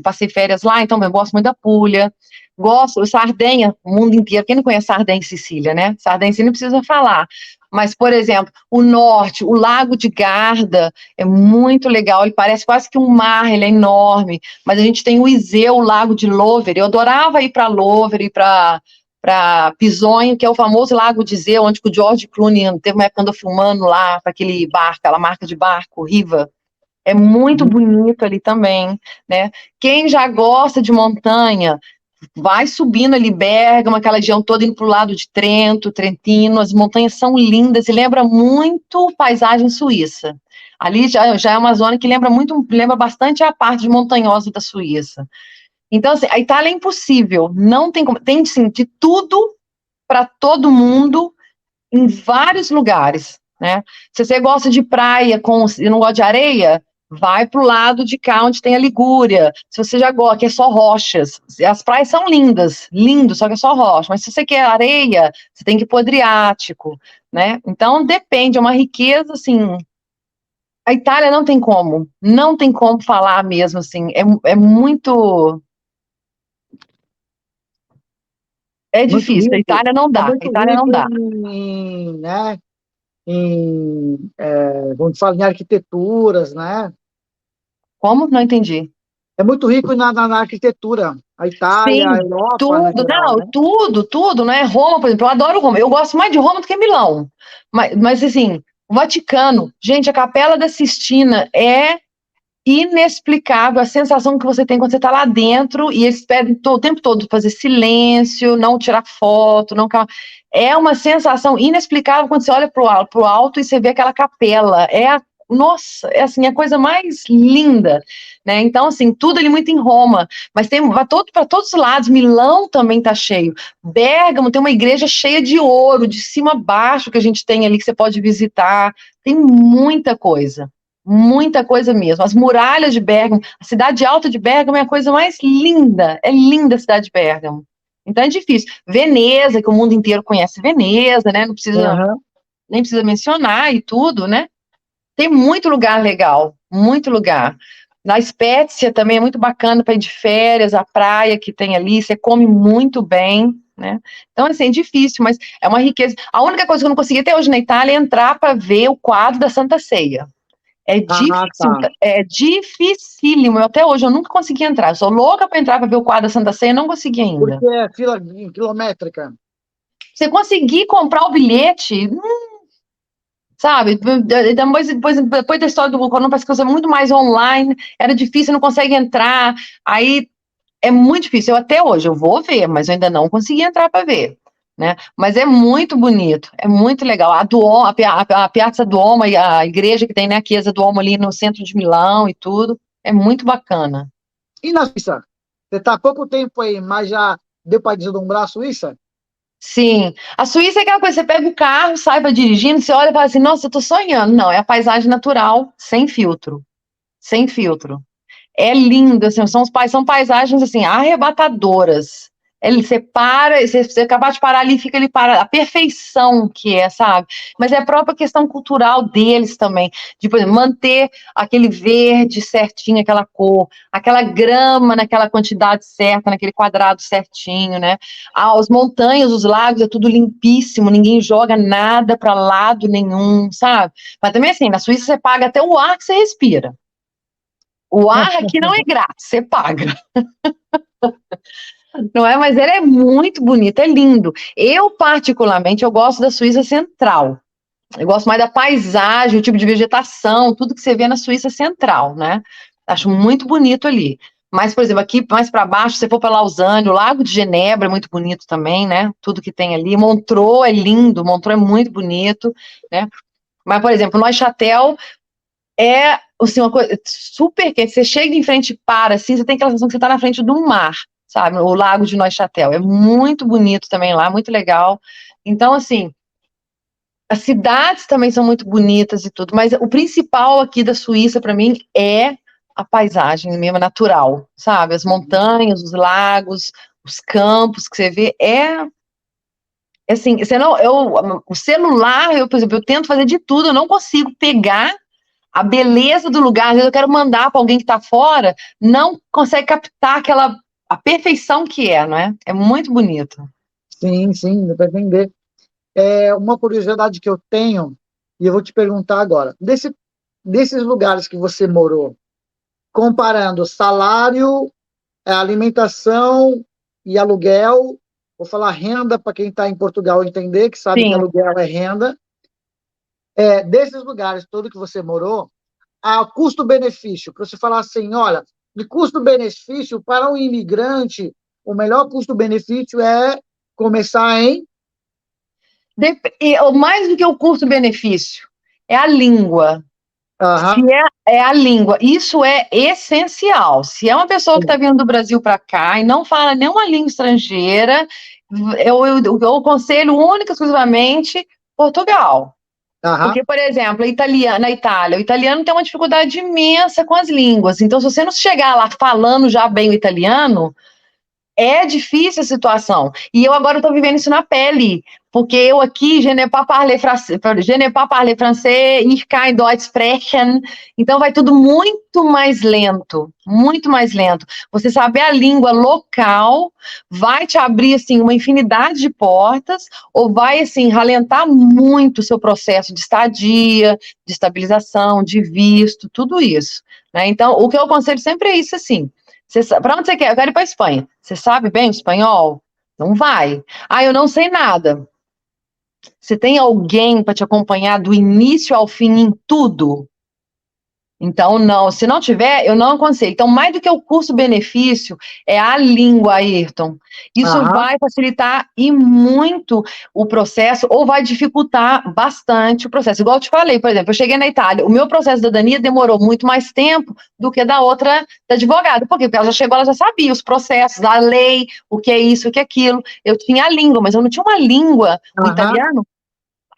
passei férias lá, então eu gosto muito da Puglia. Gosto, Sardenha, o mundo inteiro. Quem não conhece Sardenha e Sicília, né? Sardenha e Sicília não precisa falar. Mas, por exemplo, o norte, o Lago de Garda, é muito legal. Ele parece quase que um mar, ele é enorme. Mas a gente tem o Iseu, o Lago de Lover. Eu adorava ir para Lover, ir para Pisonho, que é o famoso Lago de Iseu, onde o George Clooney teve uma época andou filmando lá, para aquele barco, aquela marca de barco, Riva. É muito Uhum. bonito ali também, né? Quem já gosta de montanha, vai subindo ali Bergamo, aquela região toda indo para o lado de Trento, Trentino, as montanhas são lindas e lembra muito paisagem suíça. Ali já é uma zona que lembra bastante a parte montanhosa da Suíça. Então, assim, a Itália é impossível, não tem como, tem sim, de tudo para todo mundo, em vários lugares, né? Se você gosta de praia e não gosta de areia, vai para o lado de cá, onde tem a Ligúria. Se você já gosta, que é só rochas. As praias são lindas, lindo, só que é só rocha. Mas se você quer areia, você tem que ir para o Adriático, né? Então, depende, é uma riqueza, assim... A Itália não tem como falar mesmo, assim, é muito... É Muito difícil, rico. É A muito Itália não rico dá. né, vamos falar em arquiteturas, né? Como? Não entendi. É muito rico na arquitetura. A Itália, a Sim, Europa, no tudo, geral, não, né? tudo, né? Roma, por exemplo, eu adoro Roma. Eu gosto mais de Roma do que Milão. Mas assim, o Vaticano, gente, a Capela da Sistina é inexplicável a sensação que você tem quando você está lá dentro e eles pedem o tempo todo fazer silêncio, não tirar foto, não. É uma sensação inexplicável quando você olha para o alto e você vê aquela capela. Nossa, é assim, a coisa mais linda, né? Então, assim, tudo ali muito em Roma, mas tem para todos os lados. Milão também está cheio. Bérgamo tem uma igreja cheia de ouro, de cima a baixo que a gente tem ali que você pode visitar. Tem muita coisa mesmo. As muralhas de Bérgamo, a cidade alta de Bérgamo é a coisa mais linda. É linda a cidade de Bérgamo. Então é difícil. Veneza, que o mundo inteiro conhece Veneza, né? Não precisa, Aham. nem precisa mencionar e tudo, né? Tem muito lugar legal, muito lugar. Na Spezia também é muito bacana para ir de férias, a praia que tem ali, você come muito bem, né? Então, assim, é difícil, mas é uma riqueza. A única coisa que eu não consegui até hoje na Itália é entrar para ver o quadro da Santa Ceia. Ah, tá. É dificílimo. Até hoje eu nunca consegui entrar. Eu sou louca para entrar para ver o quadro da Santa Ceia, não consegui ainda. Porque é fila quilométrica. Você conseguir comprar o bilhete, sabe? Depois da história do Corona, parece que você é muito mais online, era difícil, não consegue entrar. Aí é muito difícil. Eu até hoje eu vou ver, mas eu ainda não consegui entrar para ver. Né? Mas é muito bonito, é muito legal. A Piazza Duomo e a igreja que tem, né, a Chiesa Duomo ali no centro de Milão e tudo, é muito bacana. E na Suíça? Você está há pouco tempo aí, mas já deu para deslumbrar a Suíça? Sim, a Suíça é aquela coisa, você pega o carro, sai para dirigindo, você olha e fala assim, nossa, eu tô sonhando. Não, é a paisagem natural, sem filtro, sem filtro. É lindo, assim, são paisagens assim, arrebatadoras. Você para, você acabar de parar ali, fica ali para a perfeição que é, sabe? Mas é a própria questão cultural deles também, de, por exemplo, manter aquele verde certinho, aquela cor, aquela grama naquela quantidade certa, naquele quadrado certinho, né? As montanhas, os lagos, é tudo limpíssimo, ninguém joga nada para lado nenhum, sabe? Mas também assim, na Suíça você paga até o ar que você respira. O ar aqui não é grátis, você paga, não é? Mas ele é muito bonito, é lindo. Eu, particularmente, eu gosto da Suíça Central. Eu gosto mais da paisagem, o tipo de vegetação, tudo que você vê na Suíça Central, né? Acho muito bonito ali. Mas, por exemplo, aqui mais para baixo, se você for para Lausanne, o Lago de Genebra é muito bonito também, né? Tudo que tem ali. Montreux é lindo, Montreux é muito bonito, né? Mas, por exemplo, Neuchâtel é assim, uma coisa super quente. Você chega em frente e para, assim, você tem aquela sensação que você está na frente do mar, sabe? O Lago de Neuchâtel. É muito bonito também lá, muito legal. Então, assim, as cidades também são muito bonitas e tudo, mas o principal aqui da Suíça, para mim, é a paisagem mesmo natural, sabe? As montanhas, os lagos, os campos que você vê. Assim, você não, o celular, por exemplo, eu tento fazer de tudo, eu não consigo pegar a beleza do lugar, às vezes eu quero mandar para alguém que está fora, não consegue captar a perfeição que é, não é? É muito bonito. Sim, sim, dá para entender. É uma curiosidade que eu tenho, e eu vou te perguntar agora. Desses lugares que você morou, comparando salário, alimentação e aluguel, vou falar renda para quem está em Portugal entender, que sabe que Sim. aluguel é renda. Desses lugares todo que você morou, a custo-benefício, para você falar assim, olha, de custo-benefício para um imigrante, o melhor custo-benefício é começar em... Mais do que o custo-benefício, é a língua. Se Aham, é a língua, isso é essencial. Se é uma pessoa que está vindo do Brasil para cá e não fala nenhuma língua estrangeira, eu aconselho única e exclusivamente Portugal. Aham. Porque, por exemplo, na Itália, o italiano tem uma dificuldade imensa com as línguas. Então, se você não chegar lá falando já bem o italiano, é difícil a situação. E eu agora estou vivendo isso na pele, porque eu aqui, je ne pas parler français, ich kann Deutsch sprechen. Então vai tudo muito mais lento, muito mais lento. Você saber a língua local vai te abrir assim uma infinidade de portas, ou vai assim ralentar muito o seu processo de estadia, de estabilização, de visto, tudo isso, né? Então, o que eu aconselho sempre é isso assim. Para onde você quer? Eu quero ir para a Espanha. Você sabe bem o espanhol? Não vai. Ah, eu não sei nada. Você tem alguém para te acompanhar do início ao fim em tudo? Então, não, se não tiver, eu não aconselho. Então, mais do que o custo-benefício, é a língua, Ayrton. Isso Aham. vai facilitar e muito o processo, ou vai dificultar bastante o processo. Igual eu te falei, por exemplo, eu cheguei na Itália, o meu processo da Dania demorou muito mais tempo do que da outra, da advogada. Por quê? Porque ela já chegou, ela já sabia os processos, a lei, o que é isso, o que é aquilo. Eu tinha a língua, mas eu não tinha uma língua, o Aham. italiano,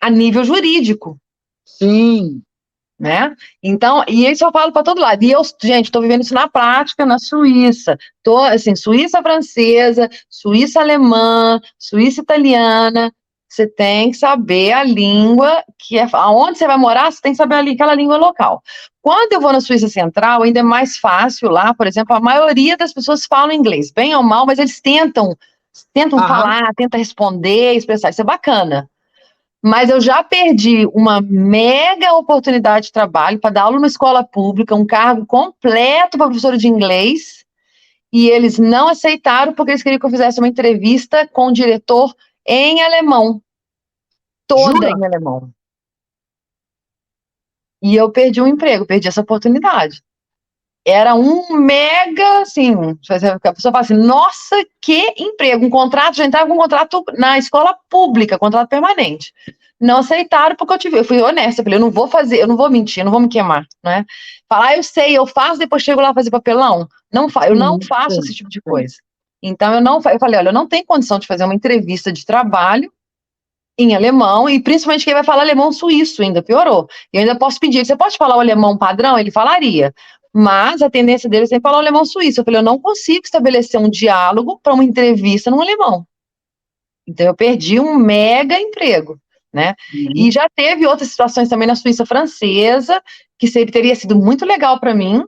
a nível jurídico, Sim. né? Então, e isso eu falo para todo lado. E eu, gente, estou vivendo isso na prática na Suíça. Tô assim, Suíça francesa, Suíça alemã, Suíça italiana. Você tem que saber a língua que é. Aonde você vai morar, você tem que saber aquela língua local. Quando eu vou na Suíça Central, ainda é mais fácil lá, por exemplo, a maioria das pessoas falam inglês, bem ou mal, mas eles tentam Aham. falar, tentam responder, expressar. Isso é bacana. Mas eu já perdi uma mega oportunidade de trabalho para dar aula numa escola pública, um cargo completo para professora de inglês, e eles não aceitaram porque eles queriam que eu fizesse uma entrevista com o diretor em alemão, toda Jura? em alemão. E eu perdi um emprego, perdi essa oportunidade. Era um mega, assim, a pessoa fala assim, nossa, que emprego, um contrato, já entrava com um contrato na escola pública, contrato permanente. Não aceitaram porque eu fui honesta, eu falei, eu não vou fazer, eu não vou mentir, eu não vou me queimar, né? Falar, eu sei, eu faço, depois chego lá fazer papelão. Eu não Sim, faço esse sim, tipo de sim. coisa. Então, eu falei, olha, eu não tenho condição de fazer uma entrevista de trabalho em alemão, e principalmente quem vai falar alemão suíço, ainda piorou. Eu ainda posso pedir, você pode falar o alemão padrão? Ele falaria. Mas a tendência dele é sempre falar o alemão suíço. Eu falei, eu não consigo estabelecer um diálogo para uma entrevista no alemão. Então eu perdi um mega emprego, né? E Uhum. já teve outras situações também na Suíça francesa, que teria sido muito legal para mim,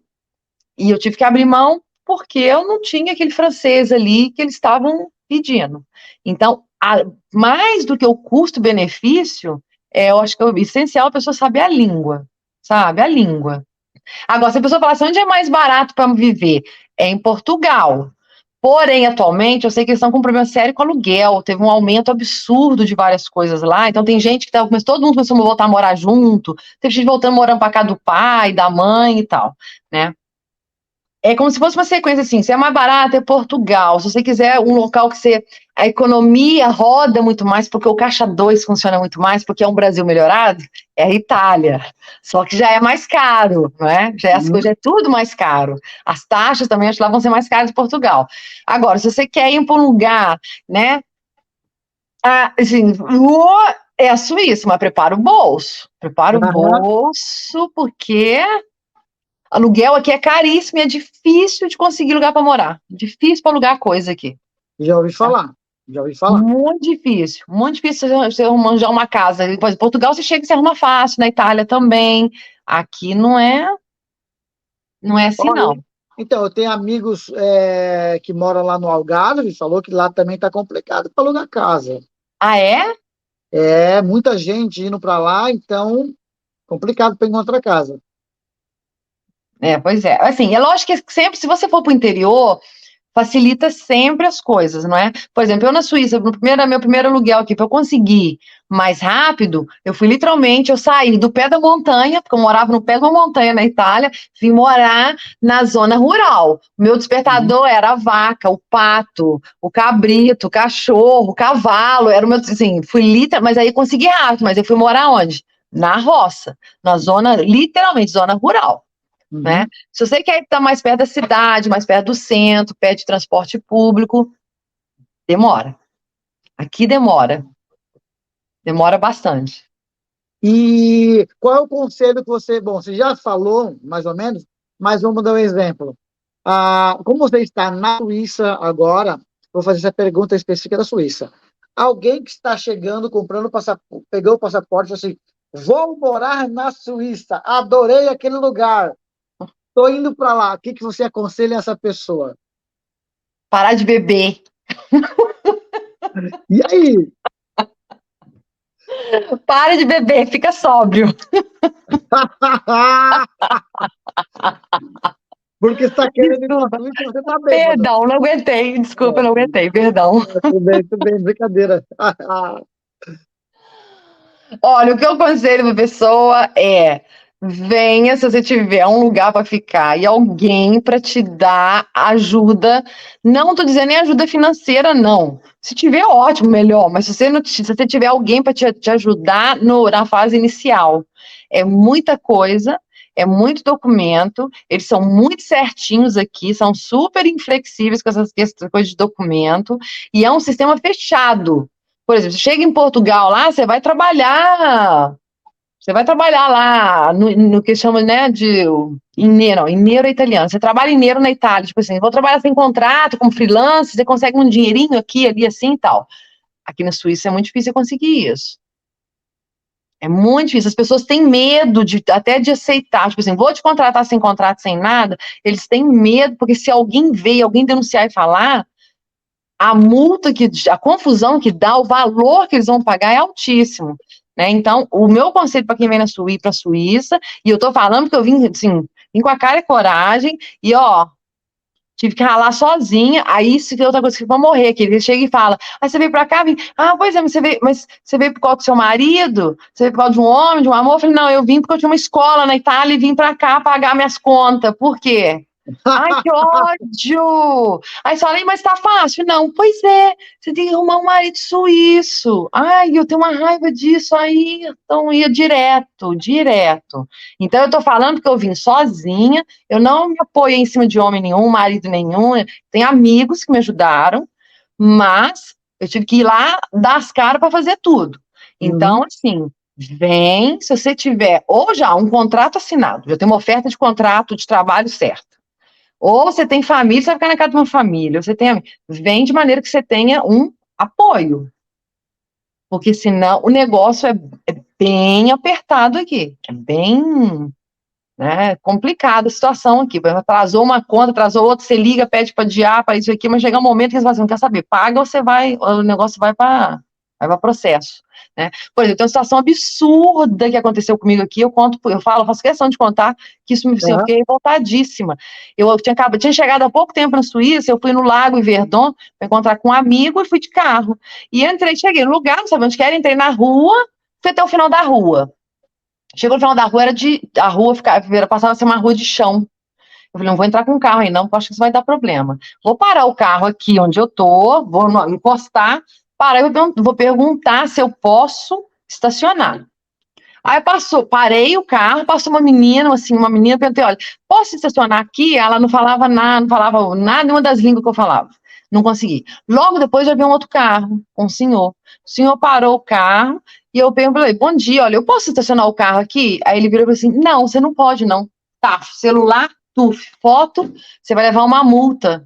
e eu tive que abrir mão porque eu não tinha aquele francês ali que eles estavam pedindo. Então, mais do que o custo-benefício, eu acho que é essencial a pessoa saber a língua, sabe? A língua. Agora, se a pessoa falar assim, onde é mais barato para viver? É em Portugal. Porém, atualmente, eu sei que eles estão com um problema sério com aluguel. Teve um aumento absurdo de várias coisas lá. Então, tem gente que todo mundo começou a voltar a morar junto. Teve gente voltando morando para casa do pai, da mãe e tal, né? É como se fosse uma sequência assim, se é mais barato é Portugal, se você quiser um local que a economia roda muito mais, porque o caixa 2 funciona muito mais, porque é um Brasil melhorado, é a Itália, só que já é mais caro, não é? As coisas Uhum. é tudo mais caro, as taxas também acho que lá vão ser mais caras que Portugal. Agora, se você quer ir para um lugar, né, assim, é a Suíça, mas prepara o Aham. bolso, porque aluguel aqui é caríssimo e é difícil de conseguir lugar para morar. Difícil para alugar coisa aqui. Já ouvi Tá? falar. Já ouvi falar. Muito difícil. Muito difícil você arranjar uma casa. Por exemplo, Portugal você chega e se arruma fácil, na Itália também. Aqui não é assim, Olha, não. então, eu tenho amigos que moram lá no Algarve, falou que lá também está complicado para alugar casa. Ah, é? É, muita gente indo para lá, então, complicado para encontrar casa. É, pois é. Assim, é lógico que sempre, se você for para o interior, facilita sempre as coisas, não é? Por exemplo, eu na Suíça, meu primeiro aluguel aqui, para eu conseguir mais rápido, eu saí do pé da montanha, porque eu morava no pé de uma montanha na Itália, vim morar na zona rural. Meu Uhum. despertador era a vaca, o pato, o cabrito, o cachorro, o cavalo, era o meu, assim, mas aí consegui rápido, mas eu fui morar onde? Na roça, na zona, literalmente, zona rural, né? Uhum. Se você quer estar mais perto da cidade, mais perto do centro, perto de transporte público, demora. Aqui demora bastante. E qual é o conselho que você... Bom, você já falou, mais ou menos, mas vamos dar um exemplo. Como você está na Suíça agora, vou fazer essa pergunta específica da Suíça. Alguém que está chegando, comprando passaporte, pegou o passaporte, assim, vou morar na Suíça, adorei aquele lugar, estou indo para lá. O que você aconselha essa pessoa? Parar de beber. E aí? Para de beber, fica sóbrio. Porque você está querendo ir para Desculpa. a Suíça e você está bêbado. Perdão, não aguentei. Desculpa, não É, aguentei. Perdão. tudo bem, brincadeira. Olha, o que eu aconselho para a pessoa é: venha se você tiver um lugar para ficar e alguém para te dar ajuda. Não estou dizendo nem ajuda financeira, não. Se tiver, ótimo, melhor. Mas se você tiver alguém para te ajudar na fase inicial, é muita coisa. É muito documento, eles são muito certinhos aqui, são super inflexíveis com essas coisas de documento, e é um sistema fechado. Por exemplo, você chega em Portugal lá, você vai trabalhar lá no que chama, né, de Ineiro é italiano. Você trabalha Ineiro na Itália, tipo assim, vou trabalhar sem contrato, como freelance, você consegue um dinheirinho aqui, ali, assim e tal. Aqui na Suíça é muito difícil conseguir isso. É muito difícil. As pessoas têm medo até de aceitar. Tipo assim, vou te contratar sem contrato, sem nada. Eles têm medo, porque se alguém ver, alguém denunciar e falar, a confusão que dá, o valor que eles vão pagar é altíssimo, né? Então, o meu conselho para quem vem para a Suíça, e eu tô falando que eu vim, assim, vim com a cara e coragem, e ó, tive que ralar sozinha, aí isso que é outra coisa que eu vou morrer, que ele chega e fala, você veio para cá, vim, pois é, mas você veio por causa do seu marido? Você veio por causa de um homem, de um amor? Eu falei, não, eu vim porque eu tinha uma escola na Itália e vim para cá pagar minhas contas, por quê? Ai, que ódio! Aí você fala, mas tá fácil? Não, pois é, você tem que arrumar um marido suíço. Ai, eu tenho uma raiva disso. Aí, então ia direto, direto. Então eu tô falando que eu vim sozinha, eu não me apoiei em cima de homem nenhum, marido nenhum, tem amigos que me ajudaram, mas eu tive que ir lá dar as caras para fazer tudo. Então, Uhum. assim, vem, se você tiver, ou já um contrato assinado, já tem uma oferta de contrato de trabalho certa. Ou você tem família, você vai ficar na casa de uma família. Você tem, vem de maneira que você tenha um apoio. Porque senão o negócio é bem apertado aqui. É bem, né, complicada a situação aqui. Atrasou uma conta, atrasou outra, você liga, pede para adiar, para isso aqui, mas chega um momento que você fala assim, não quer saber, paga ou o negócio vai para processo. Né? Por exemplo, tem uma situação absurda que aconteceu comigo aqui, eu faço questão de contar que isso me, assim, eu Uhum. fiquei revoltadíssima. Eu tinha chegado há pouco tempo na Suíça, eu fui no Lago Yverdon para encontrar com um amigo e fui de carro. E cheguei no lugar, não sabia onde que era, entrei na rua, fui até o final da rua. Chegou no final da rua, a rua passava a ser uma rua de chão. Eu falei, não vou entrar com o carro aí não, porque eu acho que isso vai dar problema. Vou parar o carro aqui onde eu tô, vou encostar, parar e vou perguntar se eu posso estacionar. Aí parei o carro, passou uma menina, perguntei, olha, posso estacionar aqui? Ela não falava nada, nenhuma das línguas que eu falava. Não consegui. Logo depois já vi um outro carro, um senhor. O senhor parou o carro e eu perguntei, bom dia, olha, eu posso estacionar o carro aqui? Aí ele virou e falou assim, não, você não pode não. Tá, celular, foto, você vai levar uma multa.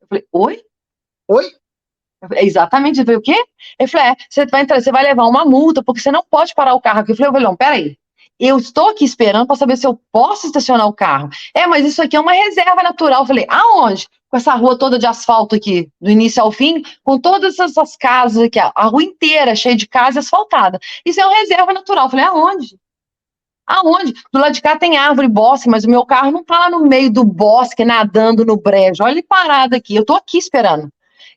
Eu falei, oi? Oi? Exatamente, eu falei, o quê? Ele falou, você vai levar uma multa, porque você não pode parar o carro aqui. Eu falei, não, peraí, eu estou aqui esperando para saber se eu posso estacionar o carro. Mas isso aqui é uma reserva natural. Eu falei, aonde? Com essa rua toda de asfalto aqui, do início ao fim, com todas essas casas aqui, a rua inteira cheia de casa asfaltada. Isso é uma reserva natural. Eu falei, aonde? Aonde? Do lado de cá tem árvore, bosque, mas o meu carro não tá lá no meio do bosque, nadando no brejo. Olha ele parado aqui, eu tô aqui esperando.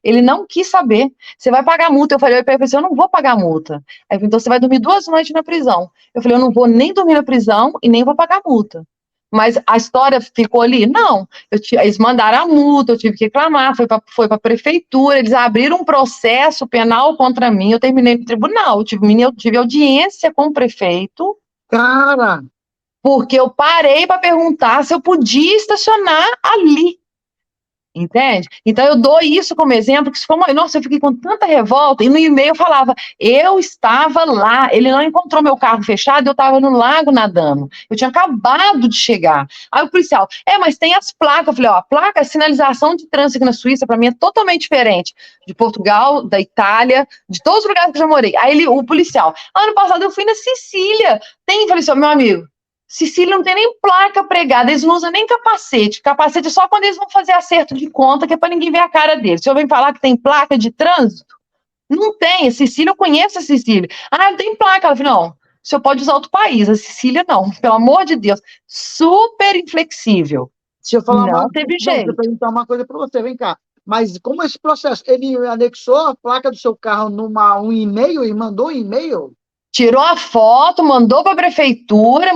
Ele não quis saber. Você vai pagar multa. Eu falei para ele, eu não vou pagar multa. Aí ele falou, então você vai dormir 2 noites na prisão. Eu falei, eu não vou nem dormir na prisão e nem vou pagar multa. Mas a história ficou ali? Não. Eles mandaram a multa, eu tive que reclamar, foi para a prefeitura, eles abriram um processo penal contra mim, eu terminei no tribunal, eu tive audiência com o prefeito, Cara, porque eu parei para perguntar se eu podia estacionar ali. Entende? Então eu dou isso como exemplo, que isso foi nossa, eu fiquei com tanta revolta, e no e-mail eu falava, eu estava lá, ele não encontrou meu carro fechado, eu estava no lago nadando, eu tinha acabado de chegar. Aí o policial, mas tem as placas, eu falei, ó, a placa, a sinalização de trânsito aqui na Suíça, para mim é totalmente diferente de Portugal, da Itália, de todos os lugares que eu já morei. Aí o policial, ano passado eu fui na Sicília, eu falei assim, meu amigo, Sicília não tem nem placa pregada, eles não usam nem capacete. Capacete é só quando eles vão fazer acerto de conta, que é para ninguém ver a cara deles. O senhor vem falar que tem placa de trânsito? Não tem. A Sicília, eu conheço a Sicília. Ah, não tem placa. Ela falou, não, o senhor pode usar outro país. A Sicília, não. Pelo amor de Deus. Super inflexível. Deixa eu falar não teve jeito. Deixa eu perguntar uma coisa para você, vem cá. Mas como esse processo? Ele anexou a placa do seu carro um e-mail e mandou um e-mail? Tirou a foto, mandou para a prefeitura,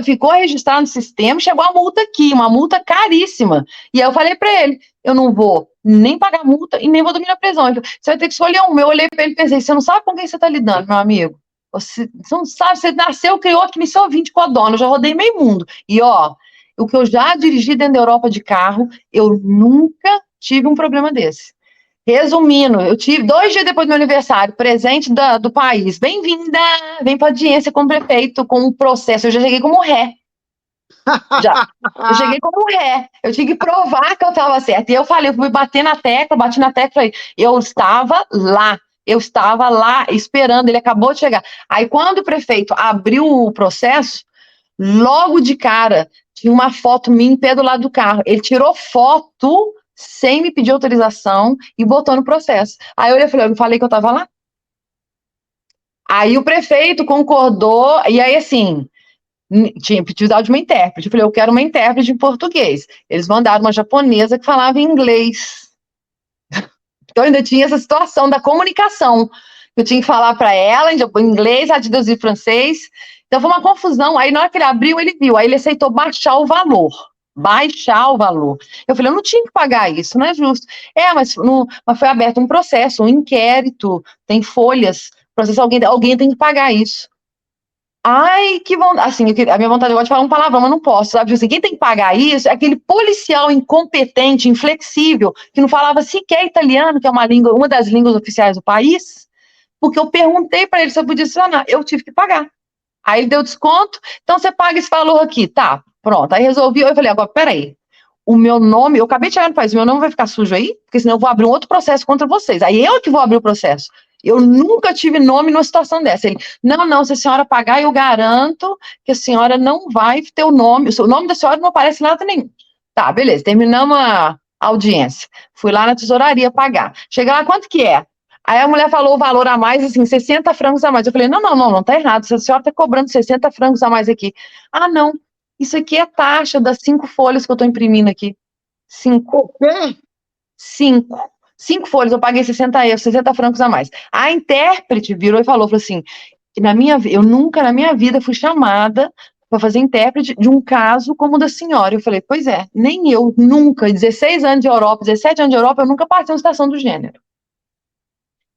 ficou registrado no sistema, chegou a multa aqui, uma multa caríssima. E aí eu falei para ele, eu não vou nem pagar multa e nem vou dormir na prisão. Ele falou, você vai ter que escolher um. Eu olhei para ele e pensei, você não sabe com quem você está lidando, meu amigo. Você não sabe, você nasceu, criou aqui, iniciou 20 codona, eu já rodei meio mundo. E ó, o que eu já dirigi dentro da Europa de carro, eu nunca tive um problema desse. Resumindo, eu tive 2 dias depois do meu aniversário, presente do país. Bem-vinda! Vem para audiência com o prefeito, com o processo. Eu já cheguei como ré. Eu cheguei como ré. Eu tinha que provar que eu estava certa. E eu falei, eu fui bater na tecla, bati na tecla e falei, eu estava lá esperando, ele acabou de chegar. Aí, quando o prefeito abriu o processo, logo de cara, tinha uma foto minha em pé do lado do carro. Ele tirou foto sem me pedir autorização e botou no processo. Aí eu falei, eu não falei que eu estava lá? Aí o prefeito concordou, e aí assim, tinha precisado de uma intérprete. Eu falei, eu quero uma intérprete em português. Eles mandaram uma japonesa que falava inglês. Então ainda tinha essa situação da comunicação. Eu tinha que falar para ela em inglês, ela de traduzir francês. Então foi uma confusão. Aí na hora que ele abriu, ele viu. Aí ele aceitou baixar o valor. Eu falei, eu não tinha que pagar isso, não é justo. Mas foi aberto um processo, um inquérito, tem folhas, processo, alguém tem que pagar isso. Ai, que vontade, assim, a minha vontade agora de falar um palavrão, mas não posso, sabe? Assim, quem tem que pagar isso é aquele policial incompetente, inflexível, que não falava sequer italiano, que é uma das línguas oficiais do país, porque eu perguntei para ele se eu podia acionar, eu tive que pagar. Aí ele deu desconto, então você paga esse valor aqui, tá, pronto. Aí resolvi, eu falei, agora, peraí, o meu nome, eu acabei de chegar no país, meu nome vai ficar sujo aí? Porque senão eu vou abrir um outro processo contra vocês. Aí eu que vou abrir o processo. Eu nunca tive nome numa situação dessa. Ele, não, se a senhora pagar, eu garanto que a senhora não vai ter o nome da senhora não aparece em nada nenhum. Tá, beleza, terminamos a audiência. Fui lá na tesouraria pagar. Cheguei lá, quanto que é? Aí a mulher falou o valor a mais, assim, 60 frangos a mais. Eu falei, não, tá errado. Se a senhora tá cobrando 60 frangos a mais aqui. Ah, não, isso aqui é taxa das 5 folhas que eu tô imprimindo aqui. 5. O quê? 5 folhas, eu paguei 60 francos a mais. A intérprete virou e falou assim, eu nunca na minha vida fui chamada para fazer intérprete de um caso como o da senhora. Eu falei, pois é, nem eu, nunca, 16 anos de Europa, 17 anos de Europa, eu nunca passei uma situação do gênero.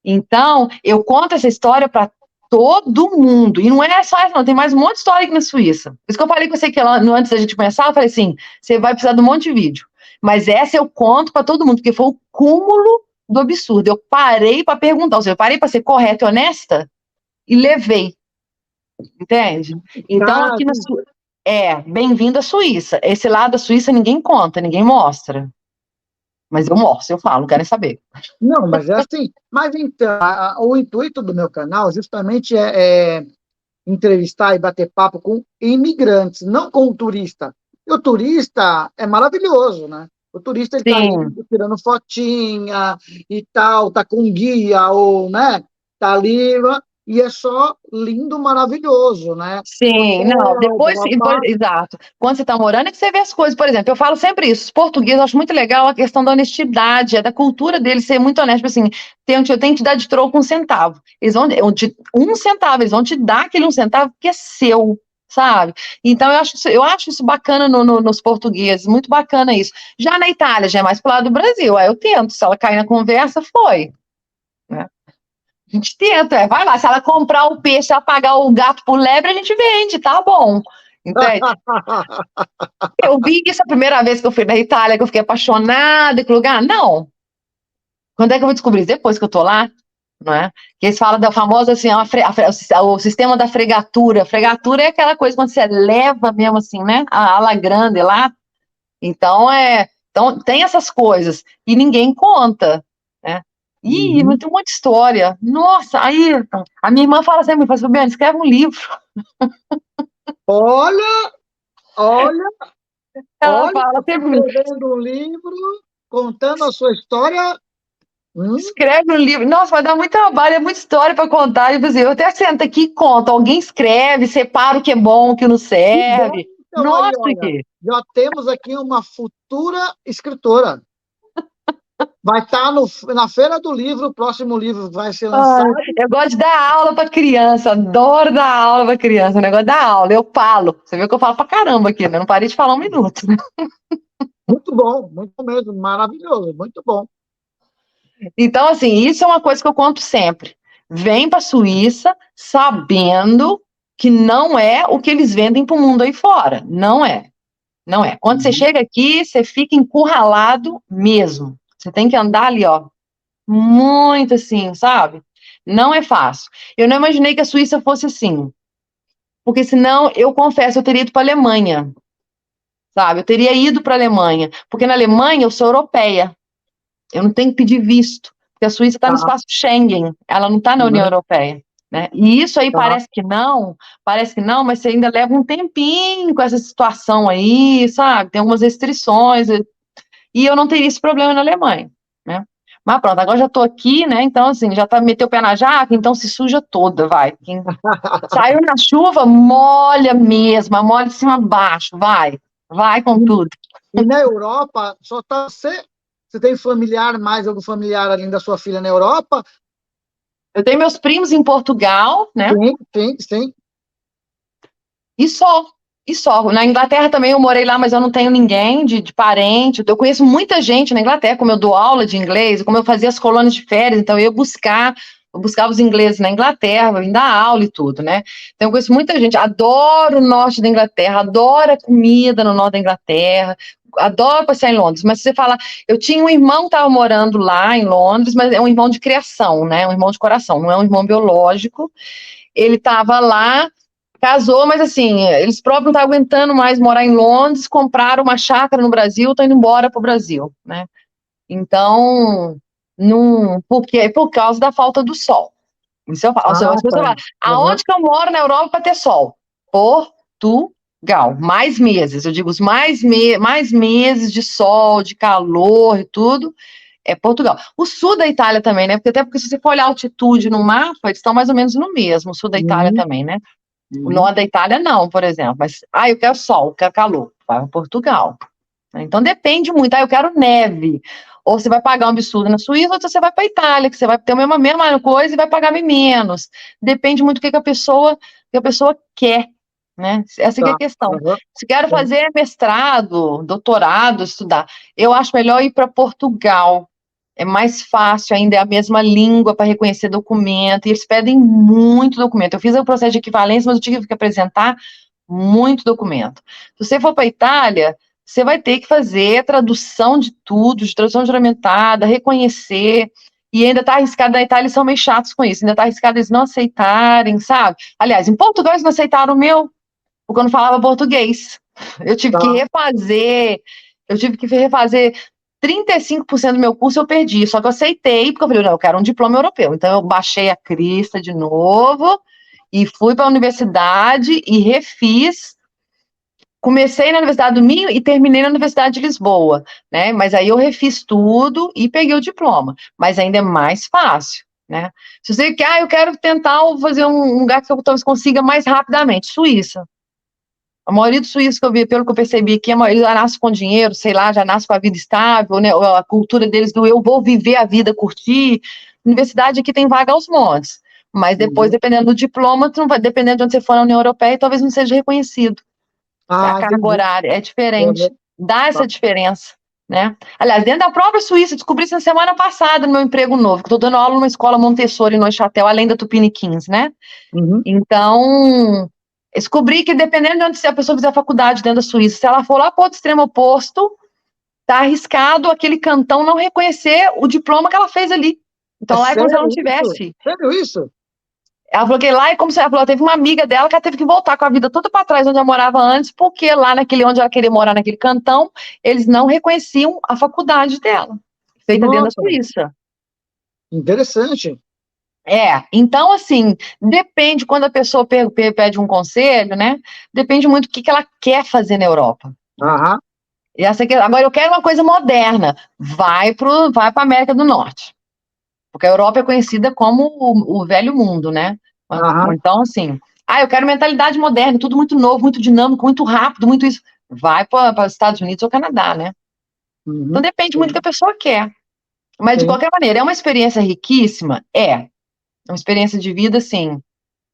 Então, eu conto essa história para todo mundo, e não é só essa não, tem mais um monte de história aqui na Suíça. Por isso que eu falei com você que antes da gente começar, eu falei assim, você vai precisar de um monte de vídeo. Mas essa eu conto para todo mundo, porque foi o cúmulo do absurdo. Eu parei para perguntar, ou seja, eu parei para ser correta e honesta e levei. Entende? Então, aqui na Suíça. Bem-vindo à Suíça. Esse lado da Suíça ninguém conta, ninguém mostra. Mas eu mostro, eu falo, querem saber. Não, mas é assim. Mas então, o intuito do meu canal justamente é entrevistar e bater papo com imigrantes, não com o turista. E o turista é maravilhoso, né? O turista ele tá indo, tirando fotinha e tal, tá com guia, ou, né? Tá ali, e é só lindo, maravilhoso, né? Sim, não, depois, exato. Quando você está morando é que você vê as coisas. Por exemplo, eu falo sempre isso, os portugueses, eu acho muito legal a questão da honestidade, da cultura deles ser muito honesto, assim, eu tenho que te dar de troco 1 centavo. Eles vão, 1 centavo, eles vão te dar aquele 1 centavo que é seu, sabe? Então, eu acho isso bacana nos portugueses, muito bacana isso. Já na Itália, já é mais pro lado do Brasil, aí eu tento, se ela cair na conversa, foi, né? A gente tenta, vai lá, se ela comprar o peixe, ela pagar o gato por lebre, a gente vende, tá bom. Entende? Eu vi isso a primeira vez que eu fui na Itália, que eu fiquei apaixonada, e que lugar? Não. Quando é que eu vou descobrir? Depois que eu tô lá, não é? Que eles falam da famosa, assim, o sistema da fregatura. Fregatura é aquela coisa quando você leva mesmo, assim, né? A ala grande lá. Então, tem essas coisas. E ninguém conta, né? Ih, mas Uhum. tem um monte de história. Nossa, aí, a minha irmã fala sempre, fala, Fabiana, escreve um livro. Olha, olha, Ela olha, fala você sempre, escrevendo um livro, contando a sua história. escreve um livro. Nossa, vai dar muito trabalho, é muita história para contar. Tipo assim, eu até sento aqui e conto. Alguém escreve, separa o que é bom, o que não Que bom, serve. então, aí, Nossa, olha, que... já temos aqui uma futura escritora. Vai estar na Feira do Livro, o próximo livro vai ser Ai, lançado. eu gosto de dar aula para criança, adoro dar aula para criança. O negócio da aula, eu falo. Você viu que eu falo pra caramba aqui, né? Eu não parei de falar um minuto. Muito mesmo, maravilhoso, muito bom. Então, assim, isso é uma coisa que eu conto sempre. Vem para a Suíça sabendo que não é o que eles vendem para o mundo aí fora. Não é. Não é. Quando você Uhum. chega aqui, você fica encurralado mesmo. Você tem que andar ali, ó, muito assim, sabe? Não é fácil. Eu não imaginei que a Suíça fosse assim. Porque senão, eu confesso, eu teria ido para a Alemanha, sabe? Eu teria ido para a Alemanha. Porque na Alemanha eu sou europeia. Eu não tenho que pedir visto, porque a Suíça está no Tá, espaço Schengen, ela não está na União uhum, Europeia, né? E isso aí tá. parece que não, mas você ainda leva um tempinho com essa situação aí, sabe? Tem algumas restrições, e eu não teria esse problema na Alemanha, né? Mas pronto, agora já estou aqui, né? Então, assim, já tá meteu o pé na jaca, então se suja toda, vai. Quem saiu na chuva, molha mesmo, molha de cima a baixo, vai com tudo. E na Europa, só tá você. Você tem familiar, mais algum familiar além da sua filha na Europa? Eu tenho meus primos em Portugal, né? Sim, sim, sim. E só. E só. Na Inglaterra também eu morei lá, mas eu não tenho ninguém de parente. Eu conheço muita gente na Inglaterra, como eu dou aula de inglês, como eu fazia as colônias de férias, então eu buscava os ingleses na Inglaterra, vim dar aula e tudo, né? Então eu conheço muita gente. Adoro o norte da Inglaterra, adoro a comida no norte da Inglaterra, adoro passear em Londres. Mas se você falar, eu tinha um irmão que estava morando lá em Londres, mas é um irmão de criação, né? Um irmão de coração, não é um irmão biológico. Ele estava lá, casou, mas assim, eles próprios não estavam aguentando mais morar em Londres, compraram uma chácara no Brasil, estão indo embora para o Brasil, né? Então, não, porque por causa da falta do sol. Isso eu falo, Ah, as pessoas tá. falam, Uhum. aonde que eu moro na Europa para ter sol? Portugal, mais meses, eu digo, os mais meses de sol, de calor e tudo, é Portugal. O sul da Itália também, né? Porque até porque se você for olhar a altitude no mapa, eles estão mais ou menos no mesmo, o sul da Itália Uhum. também, né? O Uhum. norte da Itália não, por exemplo. Mas, eu quero sol, eu quero calor. Vai para Portugal. Então depende muito. Eu quero neve. Ou você vai pagar um absurdo na Suíça, ou você vai para a Itália, que você vai ter a mesma coisa e vai pagar menos. Depende muito do que a pessoa quer, né? Essa que é a Tá. questão. Uhum. Se quero Uhum. fazer mestrado, doutorado, estudar, eu acho melhor ir para Portugal. É mais fácil ainda, é a mesma língua para reconhecer documento, e eles pedem muito documento. Eu fiz o processo de equivalência, mas eu tive que apresentar muito documento. Se você for para a Itália, você vai ter que fazer tradução de tudo, de tradução juramentada, reconhecer, e ainda está arriscado, na Itália eles são meio chatos com isso, ainda está arriscado eles não aceitarem, sabe? Aliás, em Portugal eles não aceitaram o meu, porque eu não falava português. Eu tive que Tá. refazer, eu tive que refazer 35% do meu curso eu perdi, só que eu aceitei, porque eu falei, não, eu quero um diploma europeu. Então eu baixei a crista de novo e fui para a universidade e refiz. Comecei na Universidade do Minho e terminei na Universidade de Lisboa, né? Mas aí eu refiz tudo e peguei o diploma, mas ainda é mais fácil, né? Se você quer, eu quero tentar fazer um lugar que eu talvez consiga mais rapidamente, Suíça. A maioria dos suíços que eu vi, pelo que eu percebi aqui, a maioria já nasce com dinheiro, sei lá, já nasce com a vida estável, né? A cultura deles do eu vou viver a vida, curtir. Universidade aqui tem vaga aos montes, mas depois, Uhum. dependendo do diploma, tu não vai, dependendo de onde você for na União Europeia, talvez não seja reconhecido. A Ah, carga entendi. horária é diferente, Uhum. dá Tá. essa diferença, né? Aliás, dentro da própria Suíça, descobri isso na semana passada no meu emprego novo, que estou dando aula numa escola Montessori no Neuchâtel, além da Tupiniquins, né? Uhum. Então, Descobri que dependendo de onde a pessoa fizer a faculdade dentro da Suíça, se ela for lá para o outro extremo oposto, tá arriscado aquele cantão não reconhecer o diploma que ela fez ali. É Então lá é como se ela sério não isso? tivesse. Sério isso? Ela falou que lá é como se ela falou, teve uma amiga dela que ela teve que voltar com a vida toda para trás onde ela morava antes, porque lá naquele onde ela queria morar, naquele cantão, eles não reconheciam a faculdade dela, feita dentro da Nossa, Suíça. interessante. Então, assim, depende quando a pessoa pede um conselho, né? Depende muito do que ela quer fazer na Europa. Aham. E agora, eu quero uma coisa moderna. Vai para a América do Norte. Porque a Europa é conhecida como o velho mundo, né? Aham. Então, assim, eu quero mentalidade moderna, tudo muito novo, muito dinâmico, muito rápido, muito isso. Vai para os Estados Unidos ou Canadá, né? Então, Uhum. depende muito do que Sim, a pessoa quer. Mas, de sim, qualquer maneira, é uma experiência riquíssima? É. É uma experiência de vida, assim,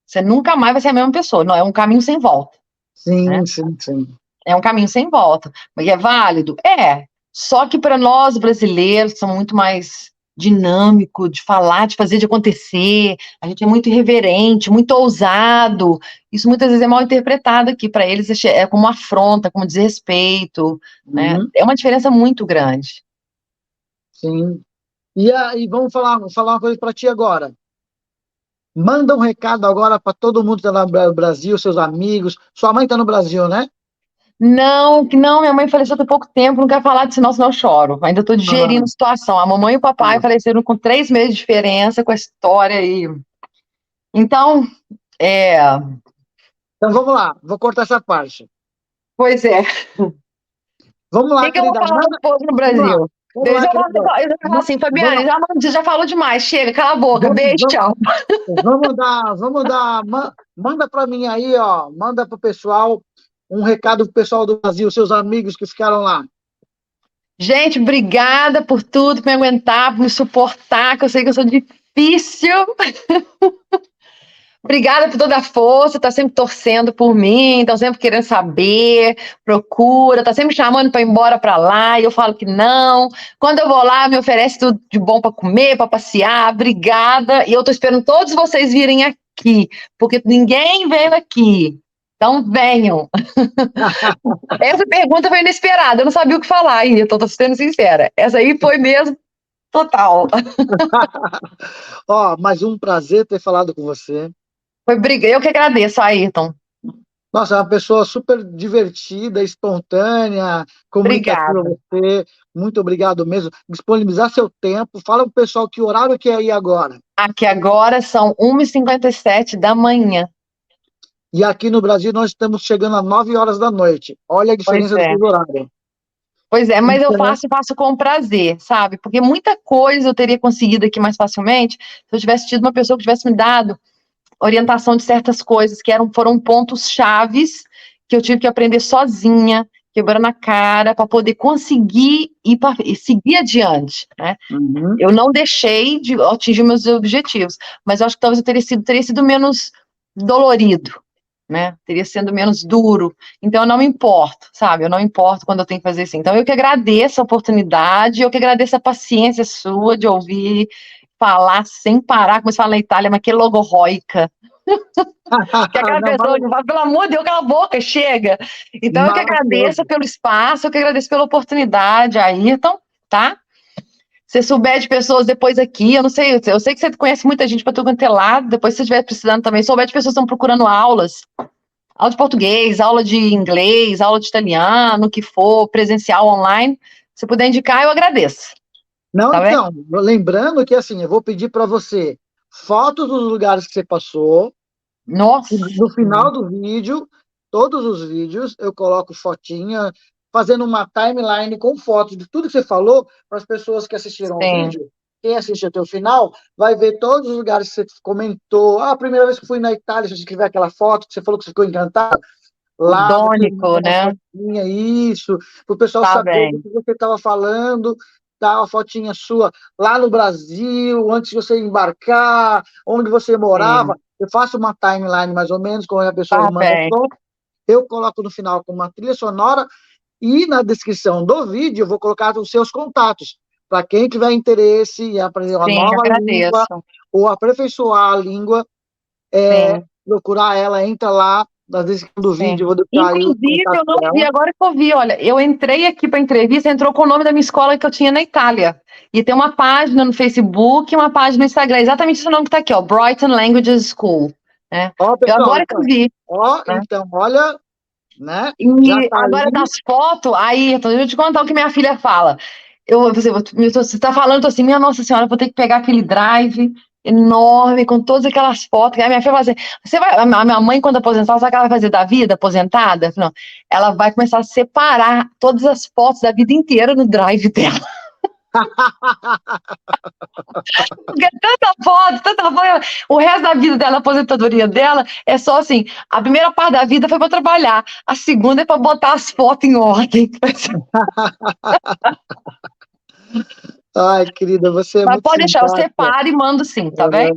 você nunca mais vai ser a mesma pessoa. Não, é um caminho sem volta, né? sim, sim, sim. É um caminho sem volta. Mas é válido? É. Só que para nós brasileiros, que somos muito mais dinâmico de falar, de fazer, de acontecer, a gente é muito irreverente, muito ousado. Isso muitas vezes é mal interpretado aqui. Para eles é como afronta, como desrespeito, né? Uhum. É uma diferença muito grande. Sim. E aí, vamos falar uma coisa para ti agora. Manda um recado agora para todo mundo que está no Brasil, seus amigos. Sua mãe está no Brasil, né? Não, que não, minha mãe faleceu há pouco tempo, não quero falar disso não, senão eu choro. Ainda estou digerindo a Ah, situação. A mamãe e o papai faleceram com 3 meses de diferença com a história aí. Então, é, então vamos lá, vou cortar essa parte. pois é. Vamos O lá, que eu vou querida. falar do povo no Vamos lá, Brasil? vamos Eu lá, já vou, querida. eu já vou falar assim, Fabiane, Vamos, você já falou demais, chega, cala a boca, vamos, beijo, vamos, tchau. manda para mim aí, ó, manda para o pessoal um recado pro pessoal do Brasil, seus amigos que ficaram lá. Gente, obrigada por tudo, por me aguentar, por me suportar, que eu sei que eu sou difícil. Obrigada por toda a força, tá sempre torcendo por mim, estão sempre querendo saber, procura, tá sempre chamando para ir embora para lá, e eu falo que não. Quando eu vou lá, me oferece tudo de bom para comer, para passear. Obrigada. E eu tô esperando todos vocês virem aqui, porque ninguém veio aqui. Então venham. Essa pergunta foi inesperada, eu não sabia o que falar ainda, tô sendo sincera. Essa aí foi mesmo total. Ó, mais um prazer ter falado com você. Eu que agradeço, Ayrton. Nossa, é uma pessoa super divertida, espontânea, comunicativa Obrigada. você. Muito obrigado mesmo. Disponibilizar seu tempo. Fala pro pessoal que horário que é aí agora. Aqui agora são 1h57 da manhã. E aqui no Brasil nós estamos chegando às 9 horas da noite. Olha a Pois diferença do é. fuso horário. Pois é, mas eu Então, faço com prazer, sabe? Porque muita coisa eu teria conseguido aqui mais facilmente se eu tivesse tido uma pessoa que tivesse me dado orientação de certas coisas que foram pontos chaves que eu tive que aprender sozinha, quebrando a cara, para poder conseguir e seguir adiante, né? uhum. Eu não deixei de atingir meus objetivos, mas eu acho que talvez eu teria sido menos dolorido, né? Teria sido menos duro. Então eu não me importo, sabe? Eu não me importo quando eu tenho que fazer assim. Então eu que agradeço a oportunidade, eu que agradeço a paciência sua de ouvir falar sem parar, como se fala na Itália, mas que logorroica. Que é aquela Não, pessoa que fala, pelo amor de Deus, cala a boca, chega. Então eu que agradeço maravilhoso. pelo espaço, eu que agradeço pela oportunidade, Ayrton, tá? Se souber de pessoas depois aqui, eu sei que você conhece muita gente para tudo quanto é lado, depois se você estiver precisando também, souber de pessoas que estão procurando aulas, aula de português, aula de inglês, aula de italiano, o que for, presencial, online, se puder indicar, eu agradeço, Não, tá bem? então, lembrando que assim, eu vou pedir para você fotos dos lugares que você passou. Nossa, No final do vídeo, todos os vídeos, eu coloco fotinha, fazendo uma timeline com fotos de tudo que você falou, para as pessoas que assistiram ao sim, vídeo. Quem assiste até o final vai ver todos os lugares que você comentou. Ah, a primeira vez que fui na Itália, se você tiver aquela foto que você falou que você ficou encantado, lá você idônico, manda uma né? fotinha, isso, para o pessoal Tá saber do bem, que você estava falando, tá uma fotinha sua lá no Brasil, antes de você embarcar, onde você morava. sim, Eu faço uma timeline mais ou menos, como a pessoa tá manda bem, foto, eu coloco no final com uma trilha sonora e na descrição do vídeo eu vou colocar os seus contatos. Para quem tiver interesse em aprender uma sim, nova língua agradeço, ou aperfeiçoar a língua, sim, procurar ela, entra lá na descrição do Sim. vídeo, eu vou deixar aí o Inclusive, contato eu não vi, dela. agora que eu vi, olha, eu entrei aqui para entrevista, entrou com o nome da minha escola que eu tinha na Itália. E tem uma página no Facebook e uma página no Instagram, exatamente esse nome que tá aqui, ó, Brighton Languages School, né? Ó, Eu pessoal, agora que eu vi, né? então, olha, né? Já E tá agora aí. das fotos, aí, então, deixa eu te contar o que minha filha fala. Você está falando, eu tô assim, minha Nossa Senhora, eu vou ter que pegar aquele drive enorme com todas aquelas fotos. Aí minha filha fala assim, a minha mãe, quando aposentar, sabe o que ela vai fazer da vida, aposentada? Não, ela vai começar a separar todas as fotos da vida inteira no drive dela. Porque é tanta foto, o resto da vida dela, a aposentadoria dela, é só assim, a primeira parte da vida foi para trabalhar, a segunda é para botar as fotos em ordem. Ai, querida, você é Mas muito pode deixar, eu simpática. separo e mando sim, tá bem?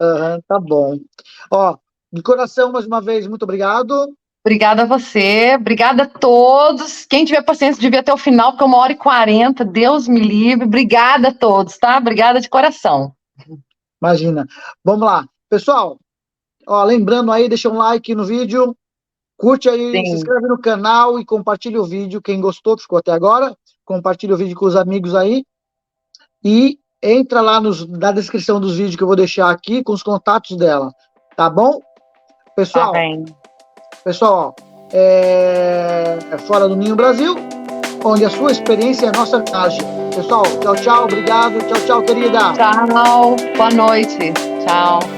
Aham, aham, tá bom. Ó, de coração, mais uma vez, muito obrigado. Obrigada a você, obrigada a todos. Quem tiver paciência de ver até o final, porque é 1h40, Deus me livre. Obrigada a todos, tá? Obrigada de coração. Imagina. Vamos lá. Pessoal, ó, lembrando aí, deixa um like no vídeo, curte aí, se Sim, inscreve no canal e compartilha o vídeo. Quem gostou, ficou até agora, compartilha o vídeo com os amigos aí. E entra lá na descrição dos vídeos que eu vou deixar aqui com os contatos dela. Tá bom? tá Pessoal, bem. ó, é Fora do Ninho Brasil, onde a sua experiência é a nossa viagem. Pessoal, tchau, tchau, obrigado, tchau, tchau, querida. Tchau, boa noite. Tchau.